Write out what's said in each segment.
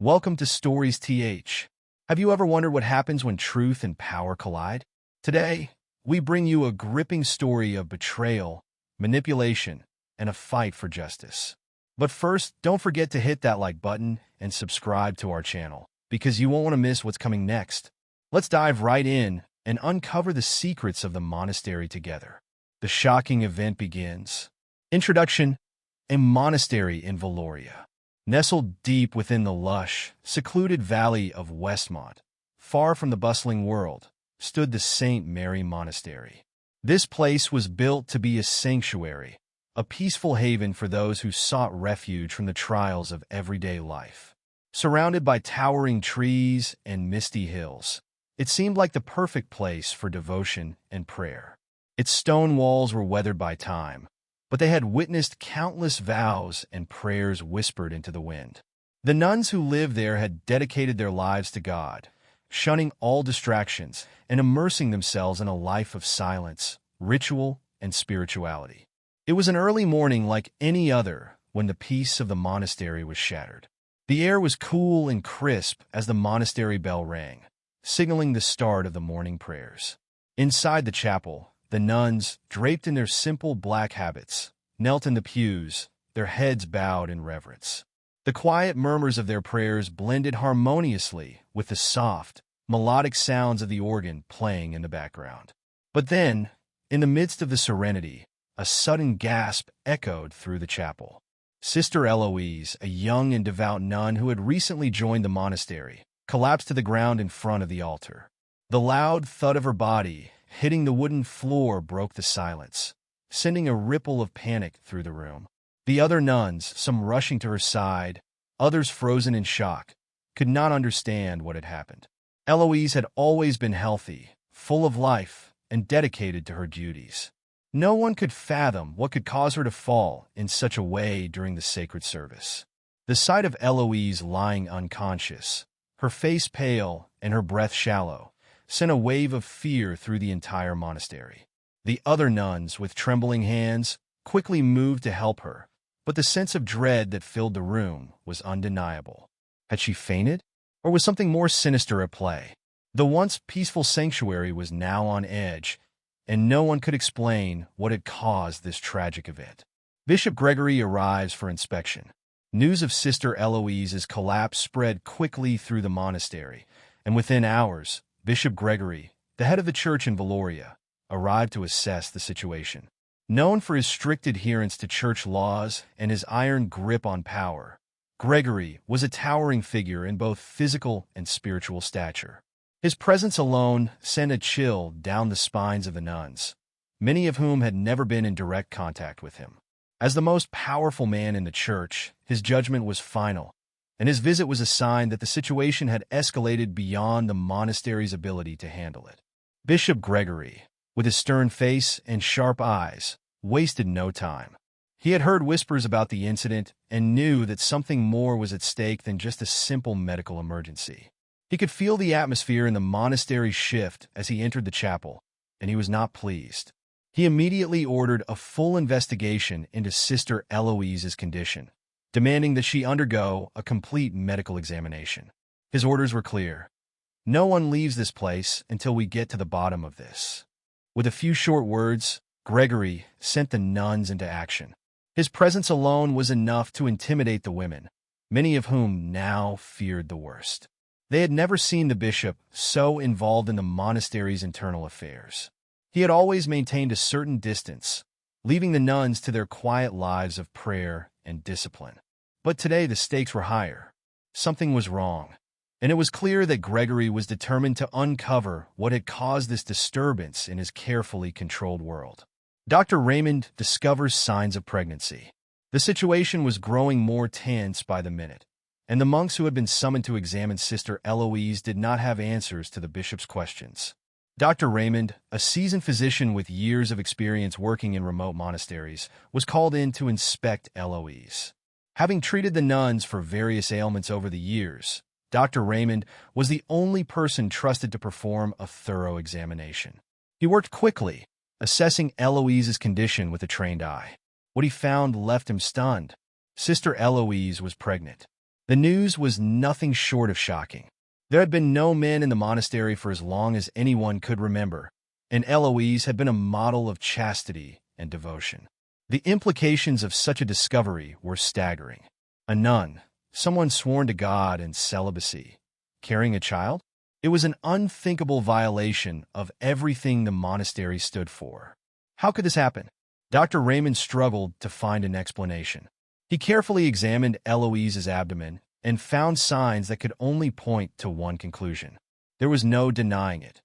Welcome to Stories TH. Have you ever wondered what happens when truth and power collide? Today, we bring you a gripping story of betrayal, manipulation, and a fight for justice. But first, don't forget to hit that like button and subscribe to our channel, because you won't want to miss what's coming next. Let's dive right in and uncover the secrets of the monastery together. The shocking event begins. Introduction: a monastery in Valoria. Nestled deep within the lush, secluded valley of Westmont, far from the bustling world, stood the St. Mary Monastery. This place was built to be a sanctuary, a peaceful haven for those who sought refuge from the trials of everyday life. Surrounded by towering trees and misty hills, it seemed like the perfect place for devotion and prayer. Its stone walls were weathered by time, but they had witnessed countless vows and prayers whispered into the wind. The nuns who lived there had dedicated their lives to God, shunning all distractions and immersing themselves in a life of silence, ritual, and spirituality. It was an early morning like any other when the peace of the monastery was shattered. The air was cool and crisp as the monastery bell rang, signaling the start of the morning prayers. Inside the chapel, the nuns, draped in their simple black habits, knelt in the pews, their heads bowed in reverence. The quiet murmurs of their prayers blended harmoniously with the soft, melodic sounds of the organ playing in the background. But then, in the midst of the serenity, a sudden gasp echoed through the chapel. Sister Eloise, a young and devout nun who had recently joined the monastery, collapsed to the ground in front of the altar. The loud thud of her body hitting the wooden floor broke the silence, sending a ripple of panic through the room. The other nuns, some rushing to her side, others frozen in shock, could not understand what had happened. Eloise had always been healthy, full of life, and dedicated to her duties. No one could fathom what could cause her to fall in such a way during the sacred service. The sight of Eloise lying unconscious, her face pale and her breath shallow, sent a wave of fear through the entire monastery. The other nuns, with trembling hands, quickly moved to help her, but the sense of dread that filled the room was undeniable. Had she fainted? Or was something more sinister at play? The once peaceful sanctuary was now on edge, and no one could explain what had caused this tragic event. Bishop Gregory arrives for inspection. News of Sister Eloise's collapse spread quickly through the monastery, and within hours, Bishop Gregory, the head of the church in Valoria, arrived to assess the situation. Known for his strict adherence to church laws and his iron grip on power, Gregory was a towering figure in both physical and spiritual stature. His presence alone sent a chill down the spines of the nuns, many of whom had never been in direct contact with him. As the most powerful man in the church, his judgment was final, and his visit was a sign that the situation had escalated beyond the monastery's ability to handle it. Bishop Gregory, with his stern face and sharp eyes, wasted no time. He had heard whispers about the incident and knew that something more was at stake than just a simple medical emergency. He could feel the atmosphere in the monastery shift as he entered the chapel, and he was not pleased. He immediately ordered a full investigation into Sister Eloise's condition, demanding that she undergo a complete medical examination. His orders were clear. No one leaves this place until we get to the bottom of this. With a few short words, Gregory sent the nuns into action. His presence alone was enough to intimidate the women, many of whom now feared the worst. They had never seen the bishop so involved in the monastery's internal affairs. He had always maintained a certain distance, leaving the nuns to their quiet lives of prayer and discipline. But today the stakes were higher. Something was wrong, and it was clear that Gregory was determined to uncover what had caused this disturbance in his carefully controlled world. Dr. Raymond discovers signs of pregnancy. The situation was growing more tense by the minute, and the monks who had been summoned to examine Sister Eloise did not have answers to the bishop's questions. Dr. Raymond, a seasoned physician with years of experience working in remote monasteries, was called in to inspect Eloise. Having treated the nuns for various ailments over the years, Dr. Raymond was the only person trusted to perform a thorough examination. He worked quickly, assessing Eloise's condition with a trained eye. What he found left him stunned. Sister Eloise was pregnant. The news was nothing short of shocking. There had been no men in the monastery for as long as anyone could remember, and Eloise had been a model of chastity and devotion. The implications of such a discovery were staggering. A nun, someone sworn to God and celibacy, carrying a child? It was an unthinkable violation of everything the monastery stood for. How could this happen? Dr. Raymond struggled to find an explanation. He carefully examined Eloise's abdomen and found signs that could only point to one conclusion. There was no denying it.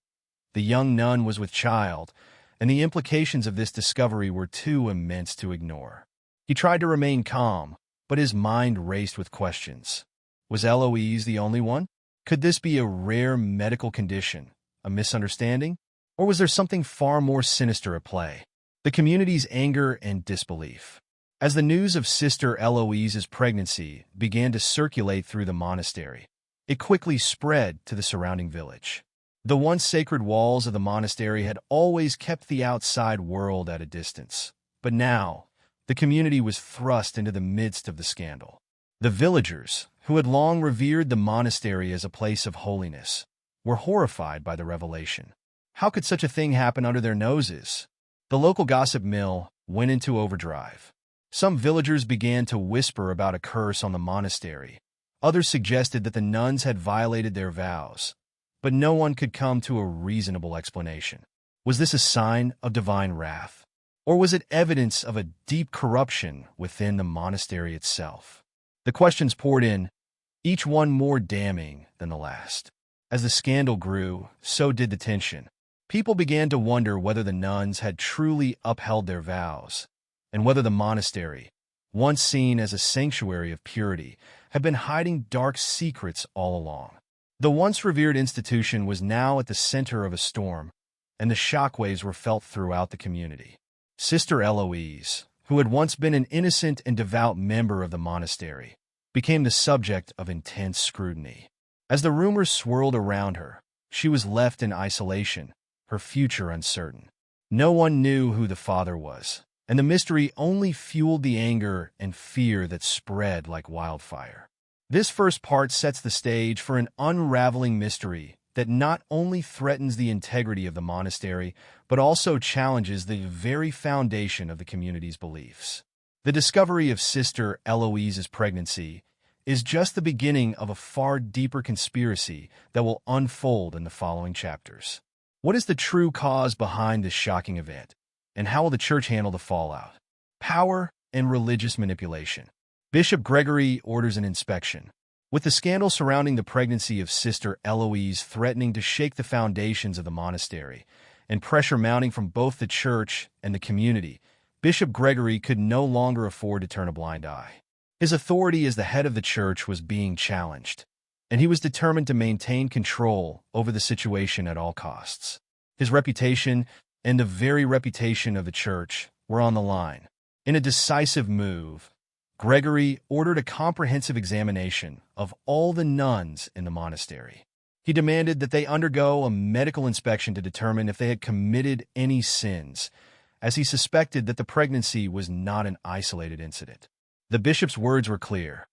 The young nun was with child, and the implications of this discovery were too immense to ignore. He tried to remain calm, but his mind raced with questions. Was Eloise the only one? Could this be a rare medical condition, a misunderstanding? Or was there something far more sinister at play? The community's anger and disbelief. As the news of Sister Eloise's pregnancy began to circulate through the monastery, it quickly spread to the surrounding village. The once sacred walls of the monastery had always kept the outside world at a distance, but now the community was thrust into the midst of the scandal. The villagers, who had long revered the monastery as a place of holiness, were horrified by the revelation. How could such a thing happen under their noses? The local gossip mill went into overdrive. Some villagers began to whisper about a curse on the monastery. Others suggested that the nuns had violated their vows, but no one could come to a reasonable explanation. Was this a sign of divine wrath? Or was it evidence of a deep corruption within the monastery itself? The questions poured in, each one more damning than the last. As the scandal grew, so did the tension. People began to wonder whether the nuns had truly upheld their vows, and whether the monastery, once seen as a sanctuary of purity, had been hiding dark secrets all along. The once revered institution was now at the center of a storm, and the shockwaves were felt throughout the community. Sister Eloise, who had once been an innocent and devout member of the monastery, became the subject of intense scrutiny. As the rumors swirled around her, she was left in isolation, her future uncertain. No one knew who the father was, and the mystery only fueled the anger and fear that spread like wildfire. This first part sets the stage for an unraveling mystery that not only threatens the integrity of the monastery, but also challenges the very foundation of the community's beliefs. The discovery of Sister Eloise's pregnancy is just the beginning of a far deeper conspiracy that will unfold in the following chapters. What is the true cause behind this shocking event, and how will the church handle the fallout? Power and religious manipulation. Bishop Gregory orders an inspection. With the scandal surrounding the pregnancy of Sister Eloise threatening to shake the foundations of the monastery, and pressure mounting from both the church and the community, Bishop Gregory could no longer afford to turn a blind eye. His authority as the head of the church was being challenged, and he was determined to maintain control over the situation at all costs. His reputation and the very reputation of the church were on the line. In a decisive move, Gregory ordered a comprehensive examination of all the nuns in the monastery. He demanded that they undergo a medical inspection to determine if they had committed any sins, as he suspected that the pregnancy was not an isolated incident. The bishop's words were clear.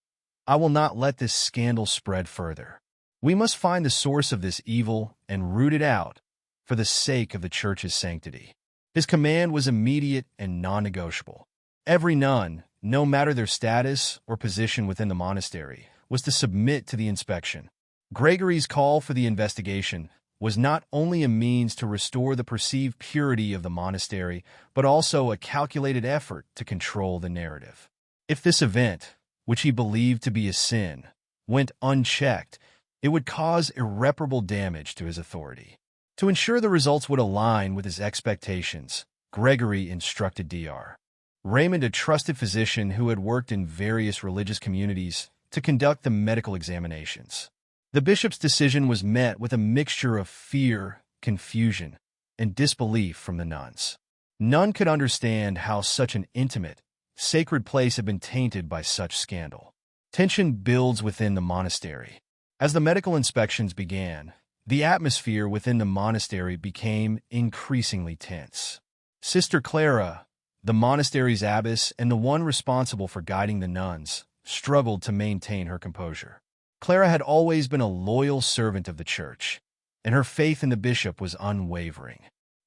I will not let this scandal spread further. We must find the source of this evil and root it out for the sake of the church's sanctity. His command was immediate and non-negotiable. Every nun, no matter their status or position within the monastery, was to submit to the inspection. Gregory's call for the investigation was not only a means to restore the perceived purity of the monastery, but also a calculated effort to control the narrative. If this event, which he believed to be a sin, went unchecked, it would cause irreparable damage to his authority. To ensure the results would align with his expectations, Gregory instructed Dr. Raymond, a trusted physician who had worked in various religious communities, to conduct the medical examinations. The bishop's decision was met with a mixture of fear, confusion, and disbelief from the nuns. None could understand how such an intimate, sacred place had been tainted by such scandal. Tension builds within the monastery. As the medical inspections began, the atmosphere within the monastery became increasingly tense. Sister Clara, the monastery's abbess and the one responsible for guiding the nuns, struggled to maintain her composure. Clara had always been a loyal servant of the church, and her faith in the bishop was unwavering.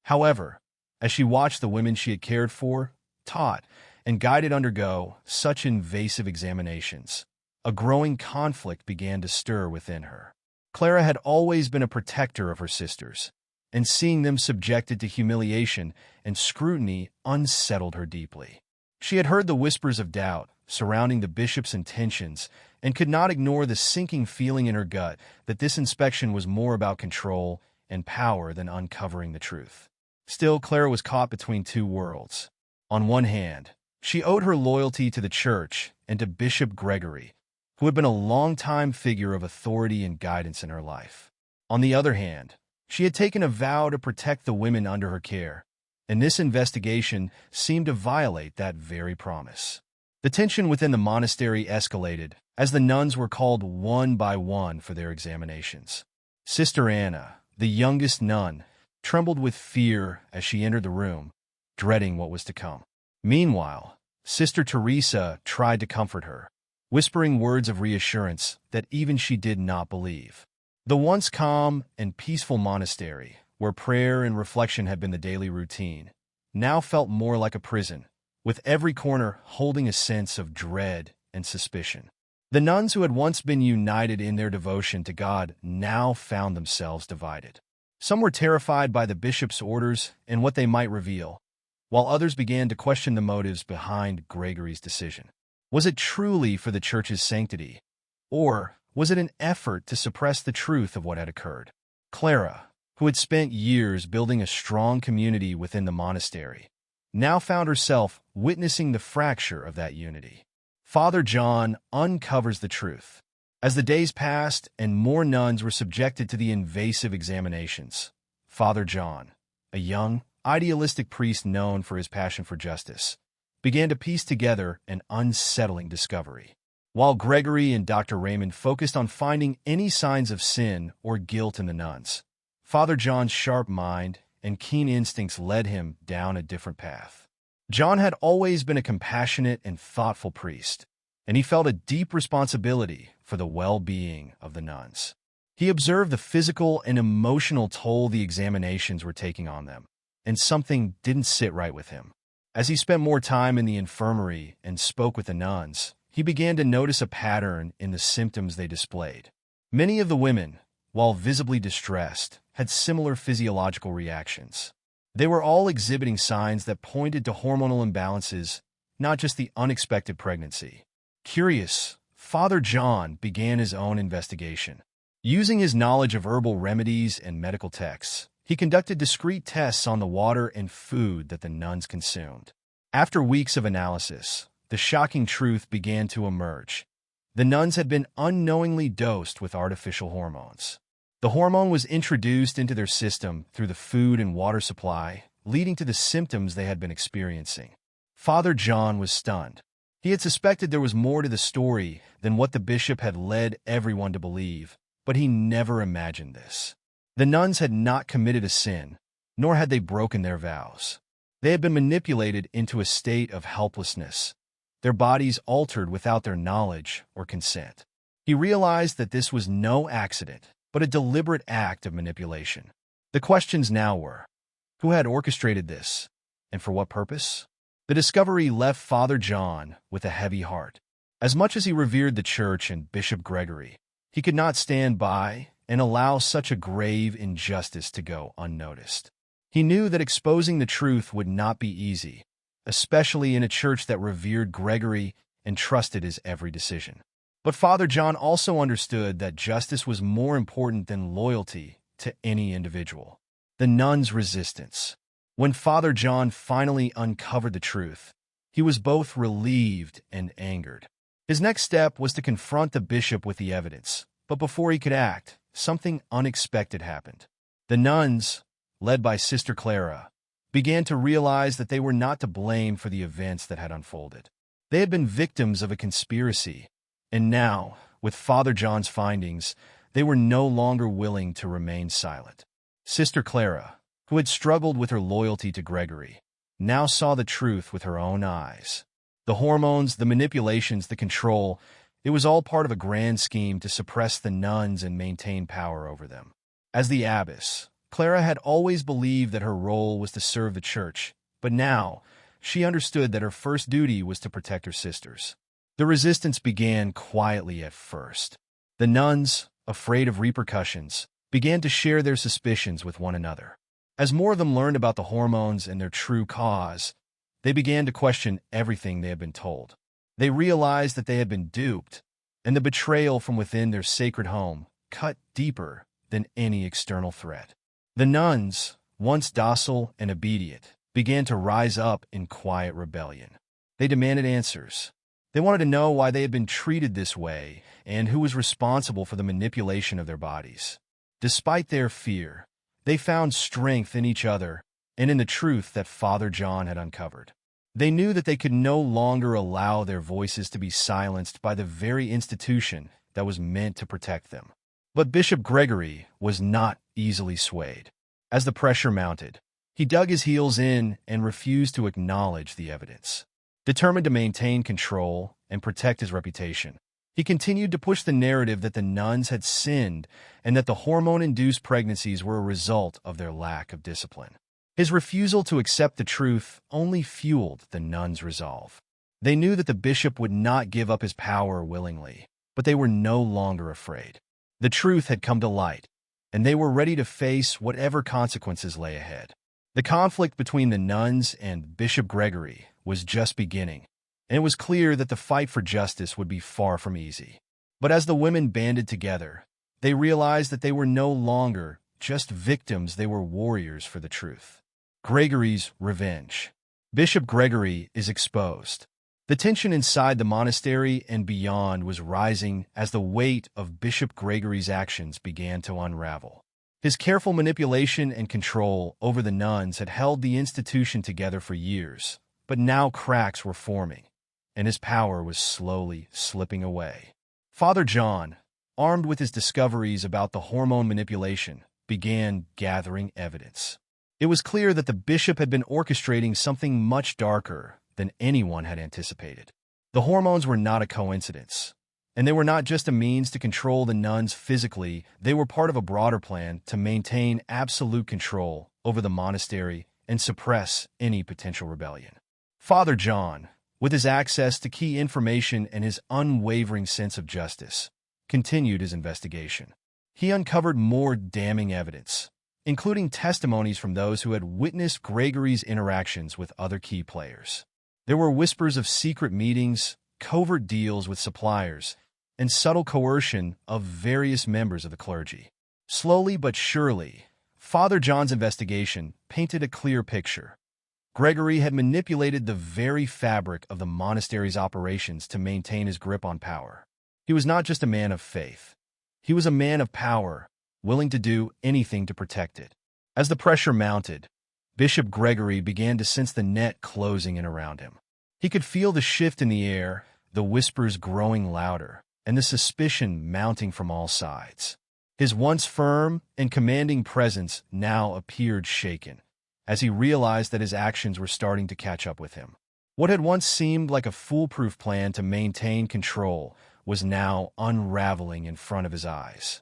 However, as she watched the women she had cared for, taught, and guided undergo such invasive examinations, a growing conflict began to stir within her. Clara had always been a protector of her sisters, and seeing them subjected to humiliation and scrutiny unsettled her deeply. She had heard the whispers of doubt surrounding the bishop's intentions and could not ignore the sinking feeling in her gut that this inspection was more about control and power than uncovering the truth. Still, Clara was caught between two worlds. On one hand, she owed her loyalty to the church and to Bishop Gregory, who had been a long-time figure of authority and guidance in her life. On the other hand, she had taken a vow to protect the women under her care, and this investigation seemed to violate that very promise. The tension within the monastery escalated as the nuns were called one by one for their examinations. Sister Anna, the youngest nun, trembled with fear as she entered the room, dreading what was to come. Meanwhile, Sister Teresa tried to comfort her, whispering words of reassurance that even she did not believe. The once calm and peaceful monastery, where prayer and reflection had been the daily routine, now felt more like a prison, with every corner holding a sense of dread and suspicion. The nuns who had once been united in their devotion to God now found themselves divided. Some were terrified by the bishop's orders and what they might reveal, while others began to question the motives behind Gregory's decision. Was it truly for the church's sanctity, or was it an effort to suppress the truth of what had occurred? Clara, who had spent years building a strong community within the monastery, now found herself witnessing the fracture of that unity. Father John uncovers the truth. As the days passed and more nuns were subjected to the invasive examinations, Father John, a young, idealistic priest known for his passion for justice, began to piece together an unsettling discovery. While Gregory and Dr. Raymond focused on finding any signs of sin or guilt in the nuns, Father John's sharp mind and keen instincts led him down a different path. John had always been a compassionate and thoughtful priest, and he felt a deep responsibility for the well-being of the nuns. He observed the physical and emotional toll the examinations were taking on them, and something didn't sit right with him. As he spent more time in the infirmary and spoke with the nuns, he began to notice a pattern in the symptoms they displayed. Many of the women, while visibly distressed, had similar physiological reactions. They were all exhibiting signs that pointed to hormonal imbalances, not just the unexpected pregnancy. Curious, Father John began his own investigation. Using his knowledge of herbal remedies and medical texts, he conducted discreet tests on the water and food that the nuns consumed. After weeks of analysis, the shocking truth began to emerge. The nuns had been unknowingly dosed with artificial hormones. The hormone was introduced into their system through the food and water supply, leading to the symptoms they had been experiencing. Father John was stunned. He had suspected there was more to the story than what the bishop had led everyone to believe, but he never imagined this. The nuns had not committed a sin, nor had they broken their vows. They had been manipulated into a state of helplessness, their bodies altered without their knowledge or consent. He realized that this was no accident, but a deliberate act of manipulation. The questions now were, who had orchestrated this, and for what purpose? The discovery left Father John with a heavy heart. As much as he revered the church and Bishop Gregory, he could not stand by and allow such a grave injustice to go unnoticed. He knew that exposing the truth would not be easy, especially in a church that revered Gregory and trusted his every decision. But Father John also understood that justice was more important than loyalty to any individual. The nuns' resistance. When Father John finally uncovered the truth, he was both relieved and angered. His next step was to confront the bishop with the evidence, but before he could act, something unexpected happened. The nuns, led by Sister Clara, began to realize that they were not to blame for the events that had unfolded. They had been victims of a conspiracy, and now, with Father John's findings, they were no longer willing to remain silent. Sister Clara, who had struggled with her loyalty to Gregory, now saw the truth with her own eyes. The hormones, the manipulations, the control, it was all part of a grand scheme to suppress the nuns and maintain power over them. As the abbess, Clara had always believed that her role was to serve the church, but now she understood that her first duty was to protect her sisters. The resistance began quietly at first. The nuns, afraid of repercussions, began to share their suspicions with one another. As more of them learned about the hormones and their true cause, they began to question everything they had been told. They realized that they had been duped, and the betrayal from within their sacred home cut deeper than any external threat. The nuns, once docile and obedient, began to rise up in quiet rebellion. They demanded answers. They wanted to know why they had been treated this way and who was responsible for the manipulation of their bodies. Despite their fear, they found strength in each other and in the truth that Father John had uncovered. They knew that they could no longer allow their voices to be silenced by the very institution that was meant to protect them. But Bishop Gregory was not easily swayed. As the pressure mounted, he dug his heels in and refused to acknowledge the evidence. Determined to maintain control and protect his reputation, he continued to push the narrative that the nuns had sinned and that the hormone-induced pregnancies were a result of their lack of discipline. His refusal to accept the truth only fueled the nuns' resolve. They knew that the bishop would not give up his power willingly, but they were no longer afraid. The truth had come to light, and they were ready to face whatever consequences lay ahead. The conflict between the nuns and Bishop Gregory was just beginning, and it was clear that the fight for justice would be far from easy. But as the women banded together, they realized that they were no longer just victims, they were warriors for the truth. Gregory's revenge. Bishop Gregory is exposed. The tension inside the monastery and beyond was rising as the weight of Bishop Gregory's actions began to unravel. His careful manipulation and control over the nuns had held the institution together for years, but now cracks were forming, and his power was slowly slipping away. Father John, armed with his discoveries about the hormone manipulation, began gathering evidence. It was clear that the bishop had been orchestrating something much darker than anyone had anticipated. The hormones were not a coincidence, and they were not just a means to control the nuns physically, they were part of a broader plan to maintain absolute control over the monastery and suppress any potential rebellion. Father John, with his access to key information and his unwavering sense of justice, continued his investigation. He uncovered more damning evidence, including testimonies from those who had witnessed Gregory's interactions with other key players. There were whispers of secret meetings, covert deals with suppliers, and subtle coercion of various members of the clergy. Slowly but surely, Father John's investigation painted a clear picture. Gregory had manipulated the very fabric of the monastery's operations to maintain his grip on power. He was not just a man of faith. He was a man of power, willing to do anything to protect it. As the pressure mounted, Bishop Gregory began to sense the net closing in around him. He could feel the shift in the air, the whispers growing louder, and the suspicion mounting from all sides. His once firm and commanding presence now appeared shaken, as he realized that his actions were starting to catch up with him. What had once seemed like a foolproof plan to maintain control was now unraveling in front of his eyes.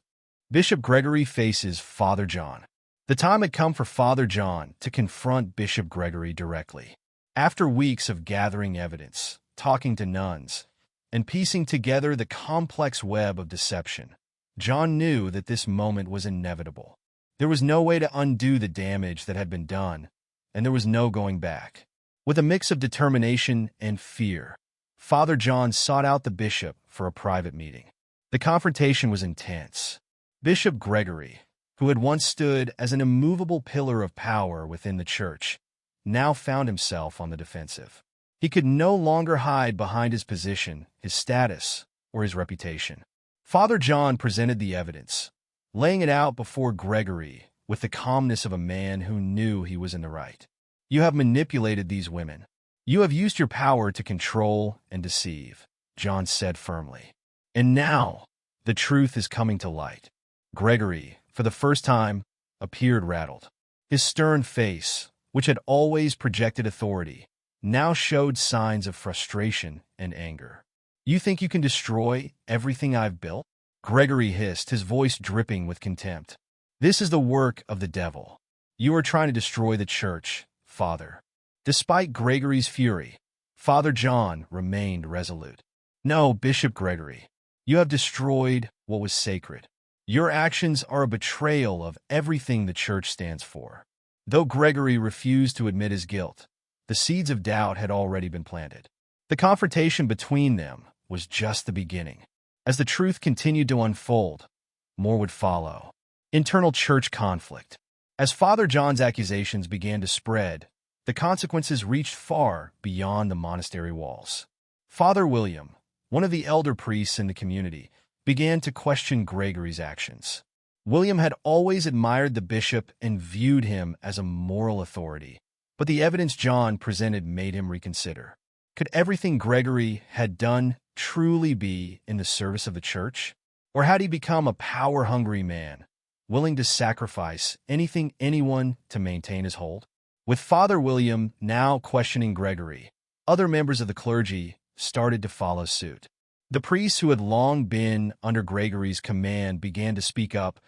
Bishop Gregory faces Father John. The time had come for Father John to confront Bishop Gregory directly. After weeks of gathering evidence, talking to nuns, and piecing together the complex web of deception, John knew that this moment was inevitable. There was no way to undo the damage that had been done, and there was no going back. With a mix of determination and fear, Father John sought out the bishop for a private meeting. The confrontation was intense. Bishop Gregory, who had once stood as an immovable pillar of power within the church, now found himself on the defensive. He could no longer hide behind his position, his status, or his reputation. Father John presented the evidence, laying it out before Gregory with the calmness of a man who knew he was in the right. You have manipulated these women. You have used your power to control and deceive, John said firmly. And now, the truth is coming to light. Gregory, for the first time, appeared rattled. His stern face, which had always projected authority, now showed signs of frustration and anger. "You think you can destroy everything I've built?" Gregory hissed, his voice dripping with contempt. "This is the work of the devil. You are trying to destroy the church, Father." Despite Gregory's fury, Father John remained resolute. "No, Bishop Gregory, you have destroyed what was sacred. Your actions are a betrayal of everything the church stands for." Though Gregory refused to admit his guilt, the seeds of doubt had already been planted. The confrontation between them was just the beginning. As the truth continued to unfold, more would follow. Internal church conflict. As Father John's accusations began to spread, the consequences reached far beyond the monastery walls. Father William, one of the elder priests in the community, began to question Gregory's actions. William had always admired the bishop and viewed him as a moral authority, but the evidence John presented made him reconsider. Could everything Gregory had done truly be in the service of the church? Or had he become a power-hungry man, willing to sacrifice anything, anyone to maintain his hold? With Father William now questioning Gregory, other members of the clergy started to follow suit. The priests who had long been under Gregory's command began to speak up,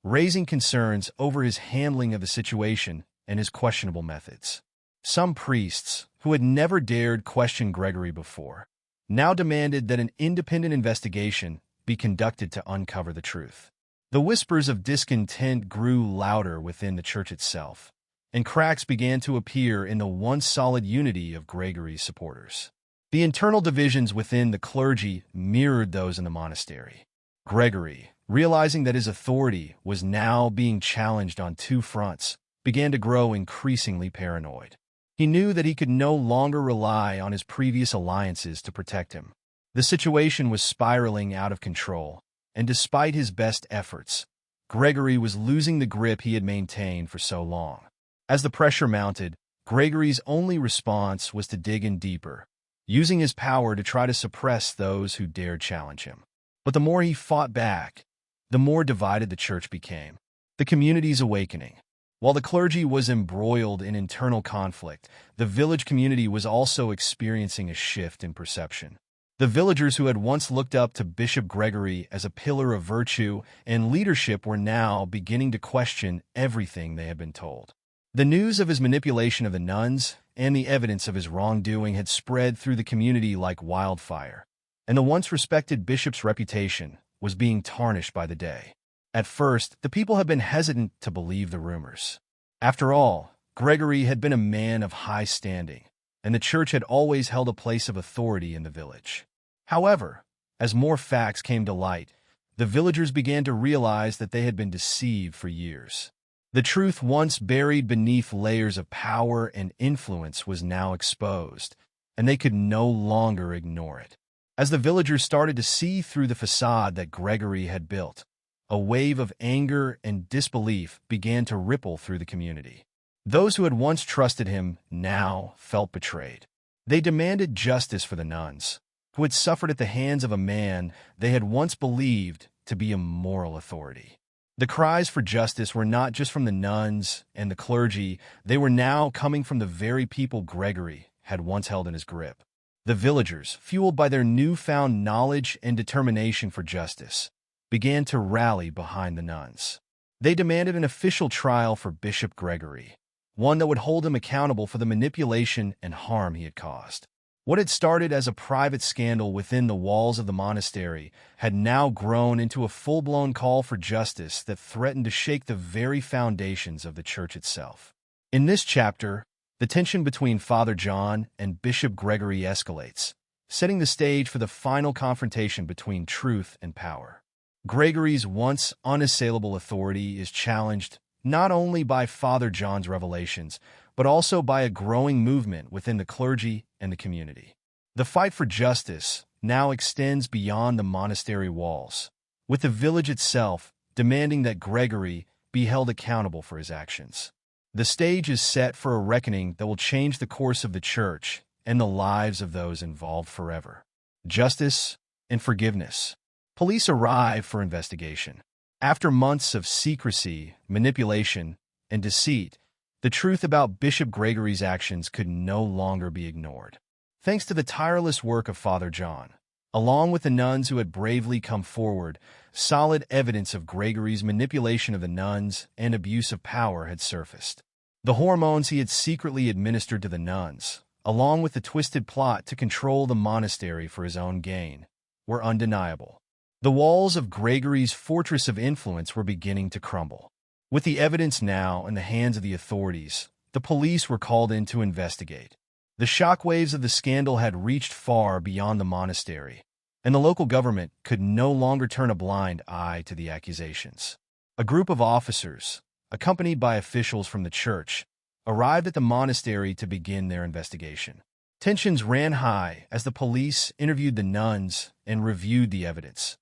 raising concerns over his handling of the situation and his questionable methods. Some priests, who had never dared question Gregory before, now demanded that an independent investigation be conducted to uncover the truth. The whispers of discontent grew louder within the church itself, and cracks began to appear in the once solid unity of Gregory's supporters. The internal divisions within the clergy mirrored those in the monastery. Gregory, realizing that his authority was now being challenged on two fronts, began to grow increasingly paranoid. He knew that he could no longer rely on his previous alliances to protect him. The situation was spiraling out of control, and despite his best efforts, Gregory was losing the grip he had maintained for so long. As the pressure mounted, Gregory's only response was to dig in deeper, using his power to try to suppress those who dared challenge him. But the more he fought back, the more divided the church became. The community's awakening. While the clergy was embroiled in internal conflict, the village community was also experiencing a shift in perception. The villagers who had once looked up to Bishop Gregory as a pillar of virtue and leadership were now beginning to question everything they had been told. The news of his manipulation of the nuns and the evidence of his wrongdoing had spread through the community like wildfire, and the once respected bishop's reputation was being tarnished by the day. At first, the people had been hesitant to believe the rumors. After all, Gregory had been a man of high standing, and the church had always held a place of authority in the village. However, as more facts came to light, the villagers began to realize that they had been deceived for years. The truth once buried beneath layers of power and influence was now exposed, and they could no longer ignore it. As the villagers started to see through the facade that Gregory had built, a wave of anger and disbelief began to ripple through the community. Those who had once trusted him now felt betrayed. They demanded justice for the nuns, who had suffered at the hands of a man they had once believed to be a moral authority. The cries for justice were not just from the nuns and the clergy, they were now coming from the very people Gregory had once held in his grip. The villagers, fueled by their newfound knowledge and determination for justice, began to rally behind the nuns. They demanded an official trial for Bishop Gregory, one that would hold him accountable for the manipulation and harm he had caused. What had started as a private scandal within the walls of the monastery had now grown into a full-blown call for justice that threatened to shake the very foundations of the church itself. In this chapter, the tension between Father John and Bishop Gregory escalates, setting the stage for the final confrontation between truth and power. Gregory's once unassailable authority is challenged not only by Father John's revelations, but also by a growing movement within the clergy and the community. The fight for justice now extends beyond the monastery walls, with the village itself demanding that Gregory be held accountable for his actions. The stage is set for a reckoning that will change the course of the church and the lives of those involved forever. Justice and forgiveness. Police arrive for investigation. After months of secrecy, manipulation, and deceit, The truth about Bishop Gregory's actions could no longer be ignored. Thanks to the tireless work of Father John, along with the nuns who had bravely come forward, solid evidence of Gregory's manipulation of the nuns and abuse of power had surfaced. The hormones he had secretly administered to the nuns, along with the twisted plot to control the monastery for his own gain, were undeniable. The walls of Gregory's fortress of influence were beginning to crumble. With the evidence now in the hands of the authorities, the police were called in to investigate. The shockwaves of the scandal had reached far beyond the monastery, and the local government could no longer turn a blind eye to the accusations. A group of officers, accompanied by officials from the church, arrived at the monastery to begin their investigation. Tensions ran high as the police interviewed the nuns and reviewed the evidence,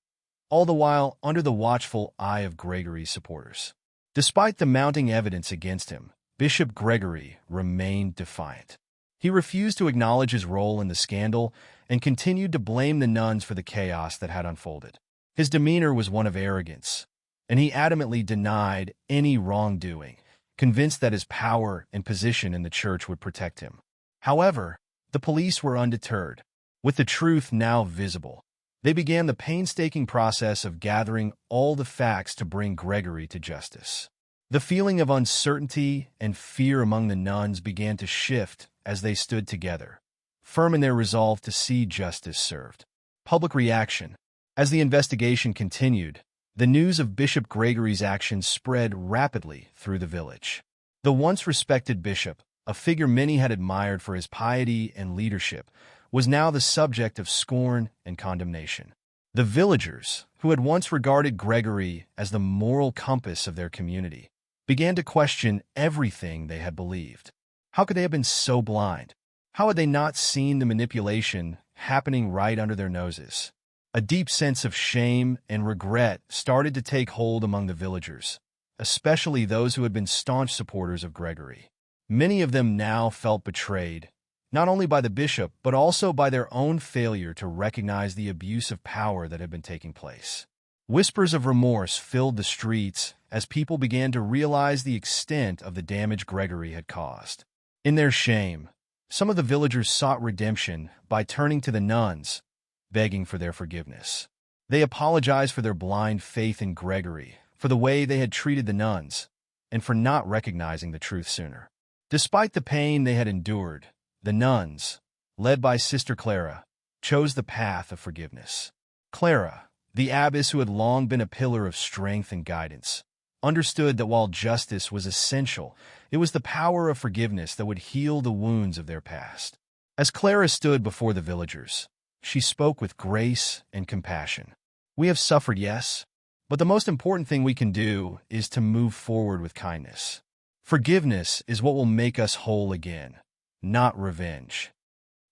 all the while under the watchful eye of Gregory's supporters. Despite the mounting evidence against him, Bishop Gregory remained defiant. He refused to acknowledge his role in the scandal and continued to blame the nuns for the chaos that had unfolded. His demeanor was one of arrogance, and he adamantly denied any wrongdoing, convinced that his power and position in the church would protect him. However, the police were undeterred. With the truth now visible, they began the painstaking process of gathering all the facts to bring Gregory to justice. The feeling of uncertainty and fear among the nuns began to shift as they stood together, firm in their resolve to see justice served. Public reaction. As the investigation continued, the news of Bishop Gregory's actions spread rapidly through the village. The once respected bishop, a figure many had admired for his piety and leadership, was now the subject of scorn and condemnation. The villagers, who had once regarded Gregory as the moral compass of their community, began to question everything they had believed. How could they have been so blind? How had they not seen the manipulation happening right under their noses? A deep sense of shame and regret started to take hold among the villagers, especially those who had been staunch supporters of Gregory. Many of them now felt betrayed, not only by the bishop, but also by their own failure to recognize the abuse of power that had been taking place. Whispers of remorse filled the streets as people began to realize the extent of the damage Gregory had caused. In their shame, some of the villagers sought redemption by turning to the nuns, begging for their forgiveness. They apologized for their blind faith in Gregory, for the way they had treated the nuns, and for not recognizing the truth sooner. Despite the pain they had endured, the nuns, led by Sister Clara, chose the path of forgiveness. Clara, the abbess who had long been a pillar of strength and guidance, understood that while justice was essential, it was the power of forgiveness that would heal the wounds of their past. As Clara stood before the villagers, she spoke with grace and compassion. We have suffered, yes, but the most important thing we can do is to move forward with kindness. Forgiveness is what will make us whole again, not revenge.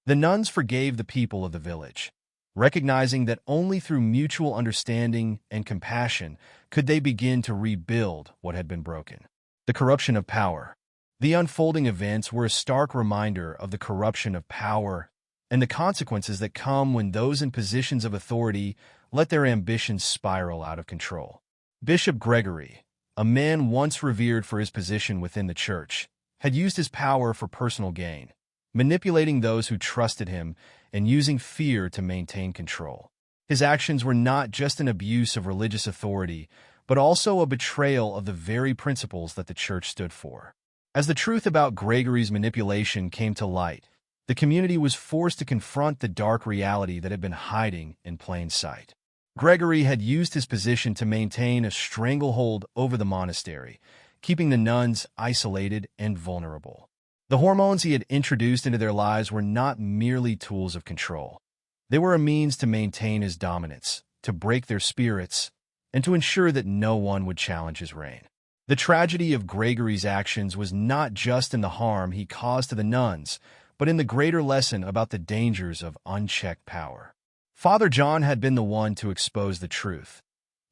The nuns forgave the people of the village, recognizing that only through mutual understanding and compassion could they begin to rebuild what had been broken. The corruption of power. The unfolding events were a stark reminder of the corruption of power and the consequences that come when those in positions of authority let their ambitions spiral out of control. Bishop Gregory, a man once revered for his position within the church, had used his power for personal gain, manipulating those who trusted him and using fear to maintain control. His actions were not just an abuse of religious authority, but also a betrayal of the very principles that the church stood for. As the truth about Gregory's manipulation came to light, the community was forced to confront the dark reality that had been hiding in plain sight. Gregory had used his position to maintain a stranglehold over the monastery, keeping the nuns isolated and vulnerable. The hormones he had introduced into their lives were not merely tools of control. They were a means to maintain his dominance, to break their spirits, and to ensure that no one would challenge his reign. The tragedy of Gregory's actions was not just in the harm he caused to the nuns, but in the greater lesson about the dangers of unchecked power. Father John had been the one to expose the truth,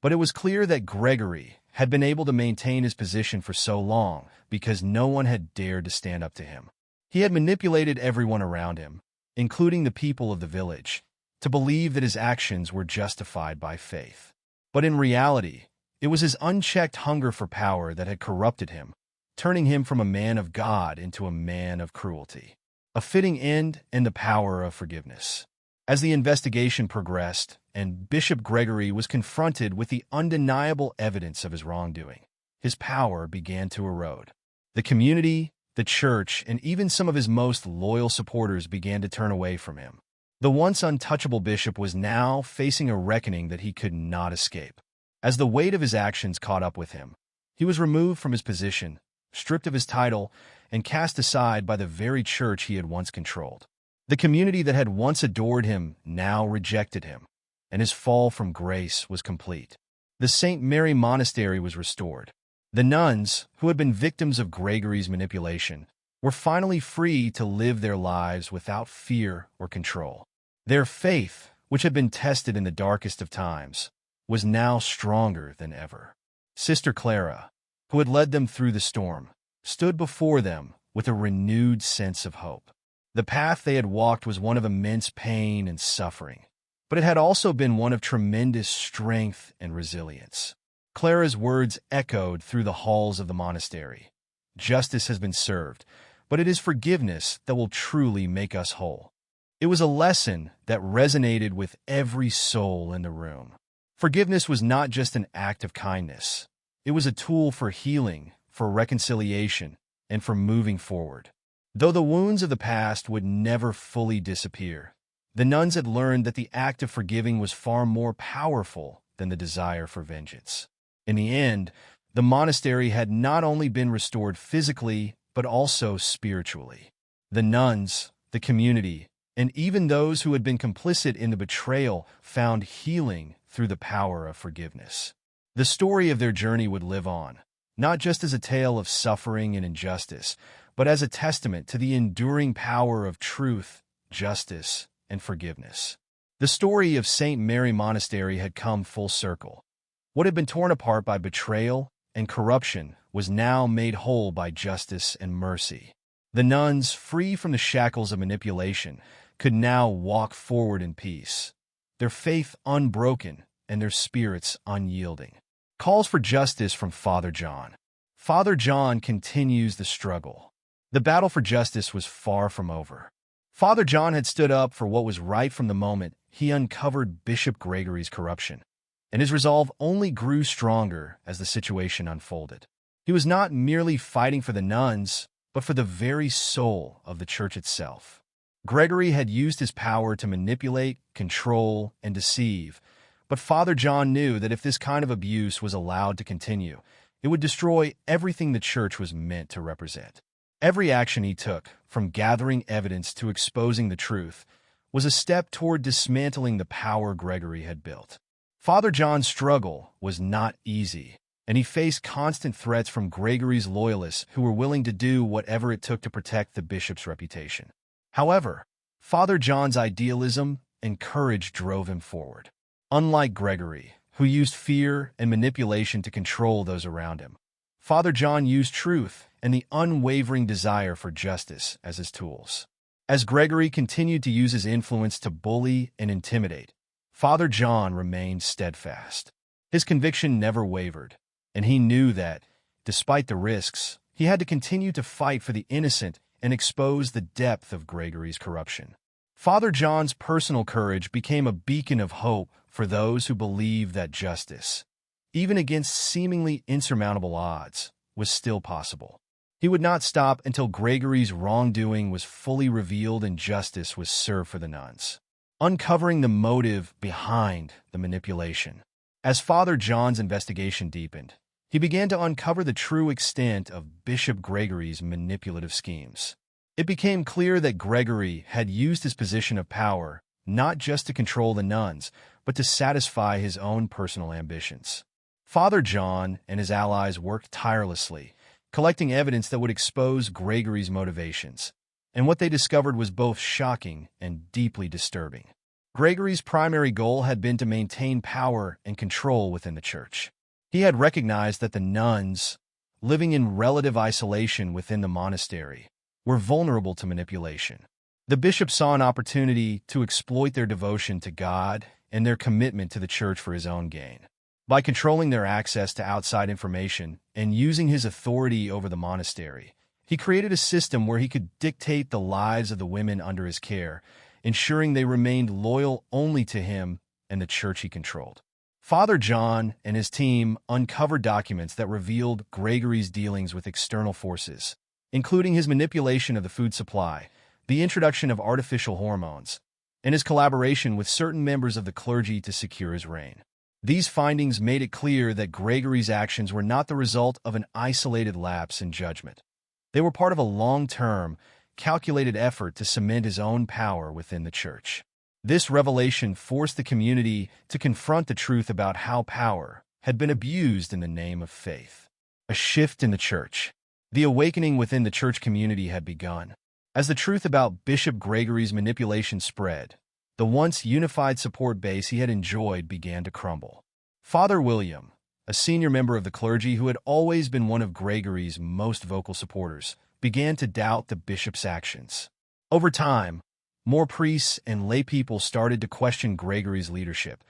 but it was clear that Gregory had been able to maintain his position for so long because no one had dared to stand up to him. He had manipulated everyone around him, including the people of the village, to believe that his actions were justified by faith. But in reality, it was his unchecked hunger for power that had corrupted him, turning him from a man of God into a man of cruelty. A fitting end and the power of forgiveness. As the investigation progressed, and Bishop Gregory was confronted with the undeniable evidence of his wrongdoing, his power began to erode. The community, the church, and even some of his most loyal supporters began to turn away from him. The once untouchable bishop was now facing a reckoning that he could not escape. As the weight of his actions caught up with him, he was removed from his position, stripped of his title, and cast aside by the very church he had once controlled. The community that had once adored him now rejected him, and his fall from grace was complete. The St. Mary Monastery was restored. The nuns, who had been victims of Gregory's manipulation, were finally free to live their lives without fear or control. Their faith, which had been tested in the darkest of times, was now stronger than ever. Sister Clara, who had led them through the storm, stood before them with a renewed sense of hope. The path they had walked was one of immense pain and suffering, but it had also been one of tremendous strength and resilience. Clara's words echoed through the halls of the monastery. Justice has been served, but it is forgiveness that will truly make us whole. It was a lesson that resonated with every soul in the room. Forgiveness was not just an act of kindness. It was a tool for healing, for reconciliation, and for moving forward. Though the wounds of the past would never fully disappear, the nuns had learned that the act of forgiving was far more powerful than the desire for vengeance. In the end, the monastery had not only been restored physically, but also spiritually. The nuns, the community, and even those who had been complicit in the betrayal found healing through the power of forgiveness. The story of their journey would live on, not just as a tale of suffering and injustice, but as a testament to the enduring power of truth, justice, and forgiveness. The story of St. Mary Monastery had come full circle. What had been torn apart by betrayal and corruption was now made whole by justice and mercy. The nuns, free from the shackles of manipulation, could now walk forward in peace, their faith unbroken and their spirits unyielding. Calls for justice from Father John. Father John continues the struggle. The battle for justice was far from over. Father John had stood up for what was right from the moment he uncovered Bishop Gregory's corruption, and his resolve only grew stronger as the situation unfolded. He was not merely fighting for the nuns, but for the very soul of the church itself. Gregory had used his power to manipulate, control, and deceive, but Father John knew that if this kind of abuse was allowed to continue, it would destroy everything the church was meant to represent. Every action he took, from gathering evidence to exposing the truth, was a step toward dismantling the power Gregory had built. Father John's struggle was not easy, and he faced constant threats from Gregory's loyalists who were willing to do whatever it took to protect the bishop's reputation. However, Father John's idealism and courage drove him forward. Unlike Gregory, who used fear and manipulation to control those around him, Father John used truth and the unwavering desire for justice as his tools. As Gregory continued to use his influence to bully and intimidate, Father John remained steadfast. His conviction never wavered, and he knew that, despite the risks, he had to continue to fight for the innocent and expose the depth of Gregory's corruption. Father John's personal courage became a beacon of hope for those who believed that justice, even against seemingly insurmountable odds, was still possible. He would not stop until Gregory's wrongdoing was fully revealed and justice was served for the nuns, uncovering the motive behind the manipulation. As Father John's investigation deepened, he began to uncover the true extent of Bishop Gregory's manipulative schemes. It became clear that Gregory had used his position of power not just to control the nuns, but to satisfy his own personal ambitions. Father John and his allies worked tirelessly, collecting evidence that would expose Gregory's motivations, and what they discovered was both shocking and deeply disturbing. Gregory's primary goal had been to maintain power and control within the church. He had recognized that the nuns, living in relative isolation within the monastery, were vulnerable to manipulation. The bishop saw an opportunity to exploit their devotion to God and their commitment to the church for his own gain. By controlling their access to outside information and using his authority over the monastery, he created a system where he could dictate the lives of the women under his care, ensuring they remained loyal only to him and the church he controlled. Father John and his team uncovered documents that revealed Gregory's dealings with external forces, including his manipulation of the food supply, the introduction of artificial hormones, and his collaboration with certain members of the clergy to secure his reign. These findings made it clear that Gregory's actions were not the result of an isolated lapse in judgment. They were part of a long-term, calculated effort to cement his own power within the church. This revelation forced the community to confront the truth about how power had been abused in the name of faith. A shift in the church. The awakening within the church community had begun. As the truth about Bishop Gregory's manipulation spread, the once unified support base he had enjoyed began to crumble. Father William, a senior member of the clergy who had always been one of Gregory's most vocal supporters, began to doubt the bishop's actions. Over time, more priests and laypeople started to question Gregory's leadership,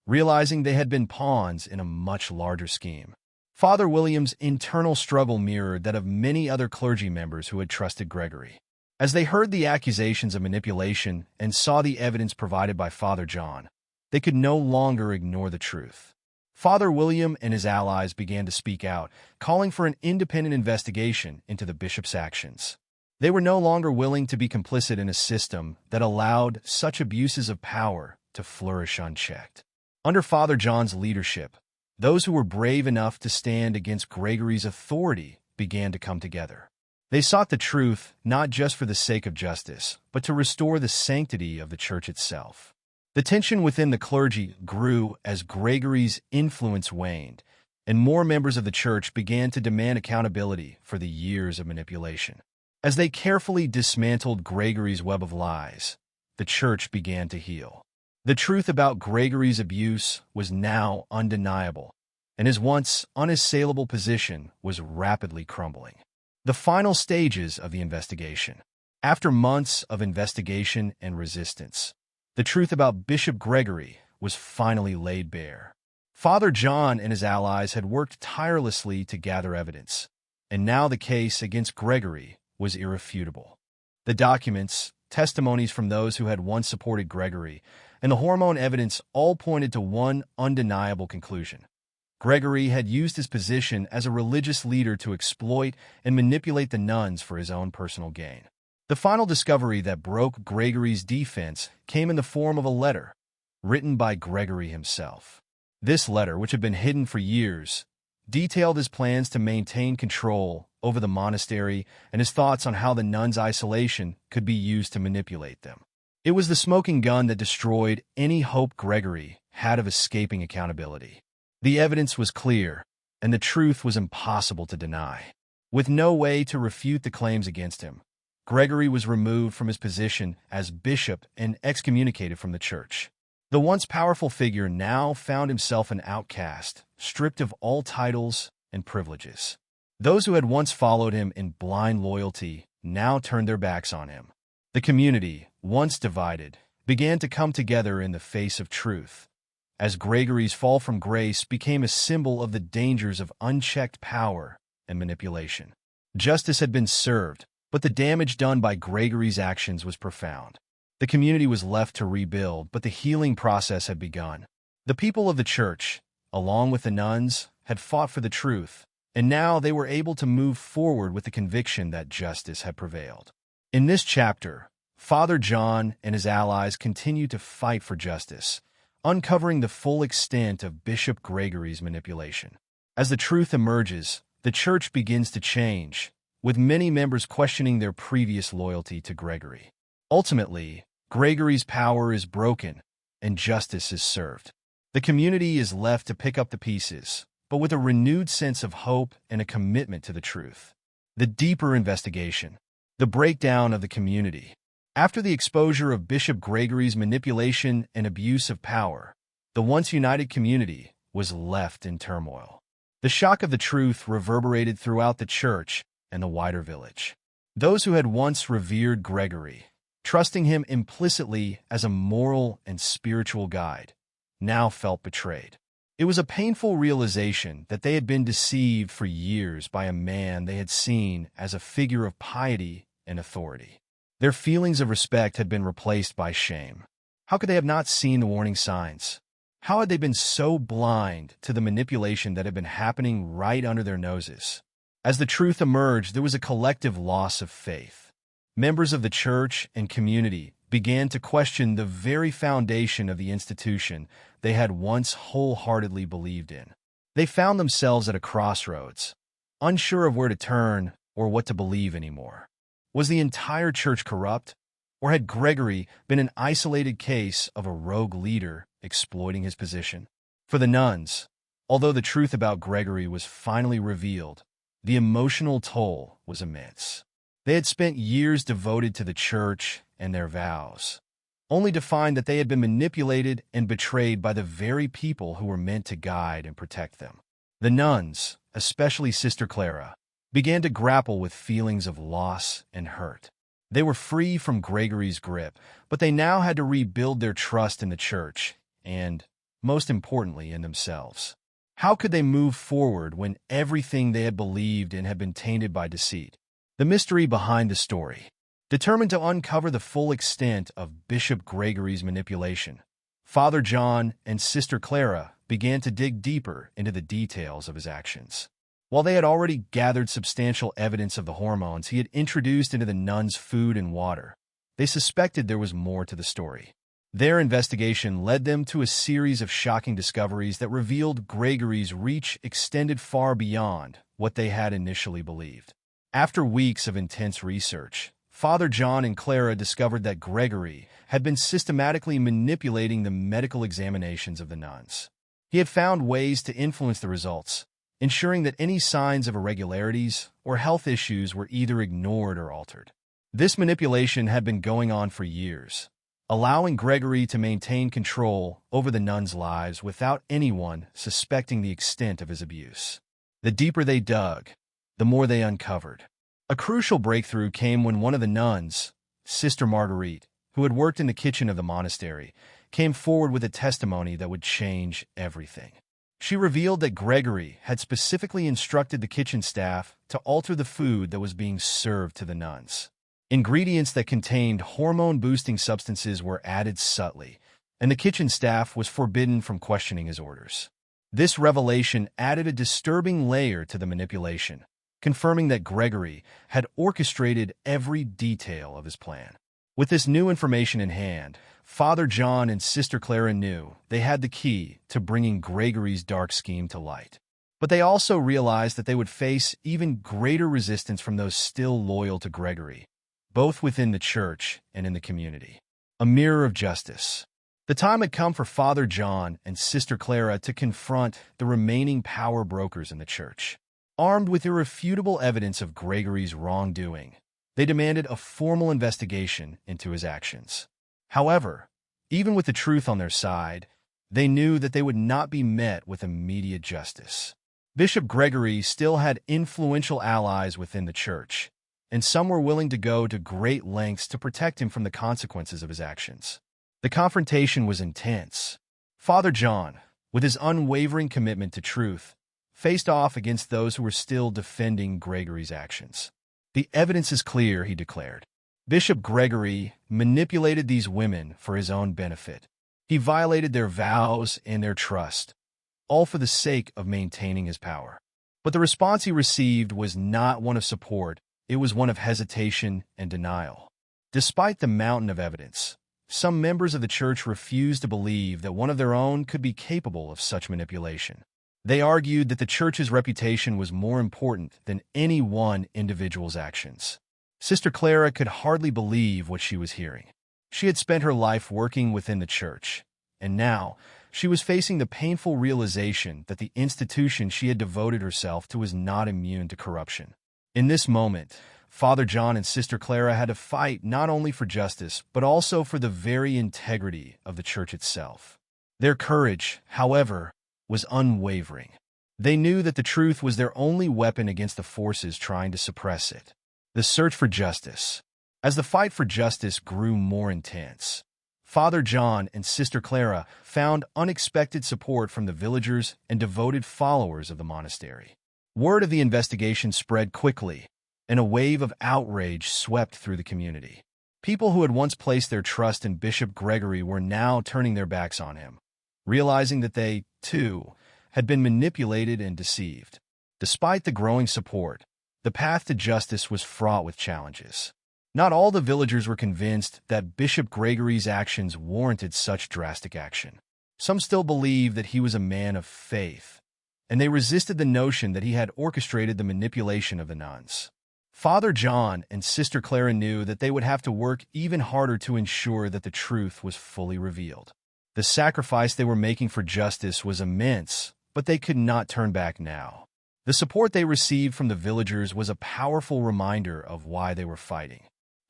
realizing they had been pawns in a much larger scheme. Father William's internal struggle mirrored that of many other clergy members who had trusted Gregory. As they heard the accusations of manipulation and saw the evidence provided by Father John, they could no longer ignore the truth. Father William and his allies began to speak out, calling for an independent investigation into the bishop's actions. They were no longer willing to be complicit in a system that allowed such abuses of power to flourish unchecked. Under Father John's leadership, those who were brave enough to stand against Gregory's authority began to come together. They sought the truth not just for the sake of justice, but to restore the sanctity of the church itself. The tension within the clergy grew as Gregory's influence waned, and more members of the church began to demand accountability for the years of manipulation. As they carefully dismantled Gregory's web of lies, the church began to heal. The truth about Gregory's abuse was now undeniable, and his once unassailable position was rapidly crumbling. The final stages of the investigation. After months of investigation and resistance, the truth about Bishop Gregory was finally laid bare. Father John and his allies had worked tirelessly to gather evidence, and now the case against Gregory was irrefutable. The documents, testimonies from those who had once supported Gregory, and the hormone evidence all pointed to one undeniable conclusion. Gregory had used his position as a religious leader to exploit and manipulate the nuns for his own personal gain. The final discovery that broke Gregory's defense came in the form of a letter written by Gregory himself. This letter, which had been hidden for years, detailed his plans to maintain control over the monastery and his thoughts on how the nuns' isolation could be used to manipulate them. It was the smoking gun that destroyed any hope Gregory had of escaping accountability. The evidence was clear, and the truth was impossible to deny. With no way to refute the claims against him, Gregory was removed from his position as bishop and excommunicated from the church. The once powerful figure now found himself an outcast, stripped of all titles and privileges. Those who had once followed him in blind loyalty now turned their backs on him. The community, once divided, began to come together in the face of truth, as Gregory's fall from grace became a symbol of the dangers of unchecked power and manipulation. Justice had been served, but the damage done by Gregory's actions was profound. The community was left to rebuild, but the healing process had begun. The people of the church, along with the nuns, had fought for the truth, and now they were able to move forward with the conviction that justice had prevailed. In this chapter, Father John and his allies continue to fight for justice, uncovering the full extent of Bishop Gregory's manipulation. As the truth emerges, the church begins to change, with many members questioning their previous loyalty to Gregory. Ultimately, Gregory's power is broken, and justice is served. The community is left to pick up the pieces, but with a renewed sense of hope and a commitment to the truth. The deeper investigation. The breakdown of the community. After the exposure of Bishop Gregory's manipulation and abuse of power, the once united community was left in turmoil. The shock of the truth reverberated throughout the church and the wider village. Those who had once revered Gregory, trusting him implicitly as a moral and spiritual guide, now felt betrayed. It was a painful realization that they had been deceived for years by a man they had seen as a figure of piety and authority. Their feelings of respect had been replaced by shame. How could they have not seen the warning signs? How had they been so blind to the manipulation that had been happening right under their noses? As the truth emerged, there was a collective loss of faith. Members of the church and community began to question the very foundation of the institution they had once wholeheartedly believed in. They found themselves at a crossroads, unsure of where to turn or what to believe anymore. Was the entire church corrupt, or had Gregory been an isolated case of a rogue leader exploiting his position? For the nuns, although the truth about Gregory was finally revealed, the emotional toll was immense. They had spent years devoted to the church and their vows, only to find that they had been manipulated and betrayed by the very people who were meant to guide and protect them. The nuns, especially Sister Clara, began to grapple with feelings of loss and hurt. They were free from Gregory's grip, but they now had to rebuild their trust in the church and, most importantly, in themselves. How could they move forward when everything they had believed in had been tainted by deceit? The mystery behind the story. Determined to uncover the full extent of Bishop Gregory's manipulation, Father John and Sister Clara began to dig deeper into the details of his actions. While they had already gathered substantial evidence of the hormones he had introduced into the nuns' food and water, they suspected there was more to the story. Their investigation led them to a series of shocking discoveries that revealed Gregory's reach extended far beyond what they had initially believed. After weeks of intense research, Father John and Clara discovered that Gregory had been systematically manipulating the medical examinations of the nuns. He had found ways to influence the results, ensuring that any signs of irregularities or health issues were either ignored or altered. This manipulation had been going on for years, allowing Gregory to maintain control over the nuns' lives without anyone suspecting the extent of his abuse. The deeper they dug, the more they uncovered. A crucial breakthrough came when one of the nuns, Sister Marguerite, who had worked in the kitchen of the monastery, came forward with a testimony that would change everything. She revealed that Gregory had specifically instructed the kitchen staff to alter the food that was being served to the nuns. Ingredients that contained hormone-boosting substances were added subtly, and the kitchen staff was forbidden from questioning his orders. This revelation added a disturbing layer to the manipulation, confirming that Gregory had orchestrated every detail of his plan. With this new information in hand, Father John and Sister Clara knew they had the key to bringing Gregory's dark scheme to light. But they also realized that they would face even greater resistance from those still loyal to Gregory, both within the church and in the community. A mirror of justice. The time had come for Father John and Sister Clara to confront the remaining power brokers in the church. Armed with irrefutable evidence of Gregory's wrongdoing, they demanded a formal investigation into his actions. However, even with the truth on their side, they knew that they would not be met with immediate justice. Bishop Gregory still had influential allies within the church, and some were willing to go to great lengths to protect him from the consequences of his actions. The confrontation was intense. Father John, with his unwavering commitment to truth, faced off against those who were still defending Gregory's actions. "The evidence is clear," he declared. Bishop Gregory manipulated these women for his own benefit. He violated their vows and their trust, all for the sake of maintaining his power. But the response he received was not one of support, it was one of hesitation and denial. Despite the mountain of evidence, some members of the church refused to believe that one of their own could be capable of such manipulation. They argued that the church's reputation was more important than any one individual's actions. Sister Clara could hardly believe what she was hearing. She had spent her life working within the church, and now she was facing the painful realization that the institution she had devoted herself to was not immune to corruption. In this moment, Father John and Sister Clara had to fight not only for justice, but also for the very integrity of the church itself. Their courage, however, was unwavering. They knew that the truth was their only weapon against the forces trying to suppress it. The search for justice. As the fight for justice grew more intense, Father John and Sister Clara found unexpected support from the villagers and devoted followers of the monastery. Word of the investigation spread quickly, and a wave of outrage swept through the community. People who had once placed their trust in Bishop Gregory were now turning their backs on him, realizing that they, too, had been manipulated and deceived. Despite the growing support, the path to justice was fraught with challenges. Not all the villagers were convinced that Bishop Gregory's actions warranted such drastic action. Some still believed that he was a man of faith, and they resisted the notion that he had orchestrated the manipulation of the nuns. Father John and Sister Clara knew that they would have to work even harder to ensure that the truth was fully revealed. The sacrifice they were making for justice was immense, but they could not turn back now. The support they received from the villagers was a powerful reminder of why they were fighting.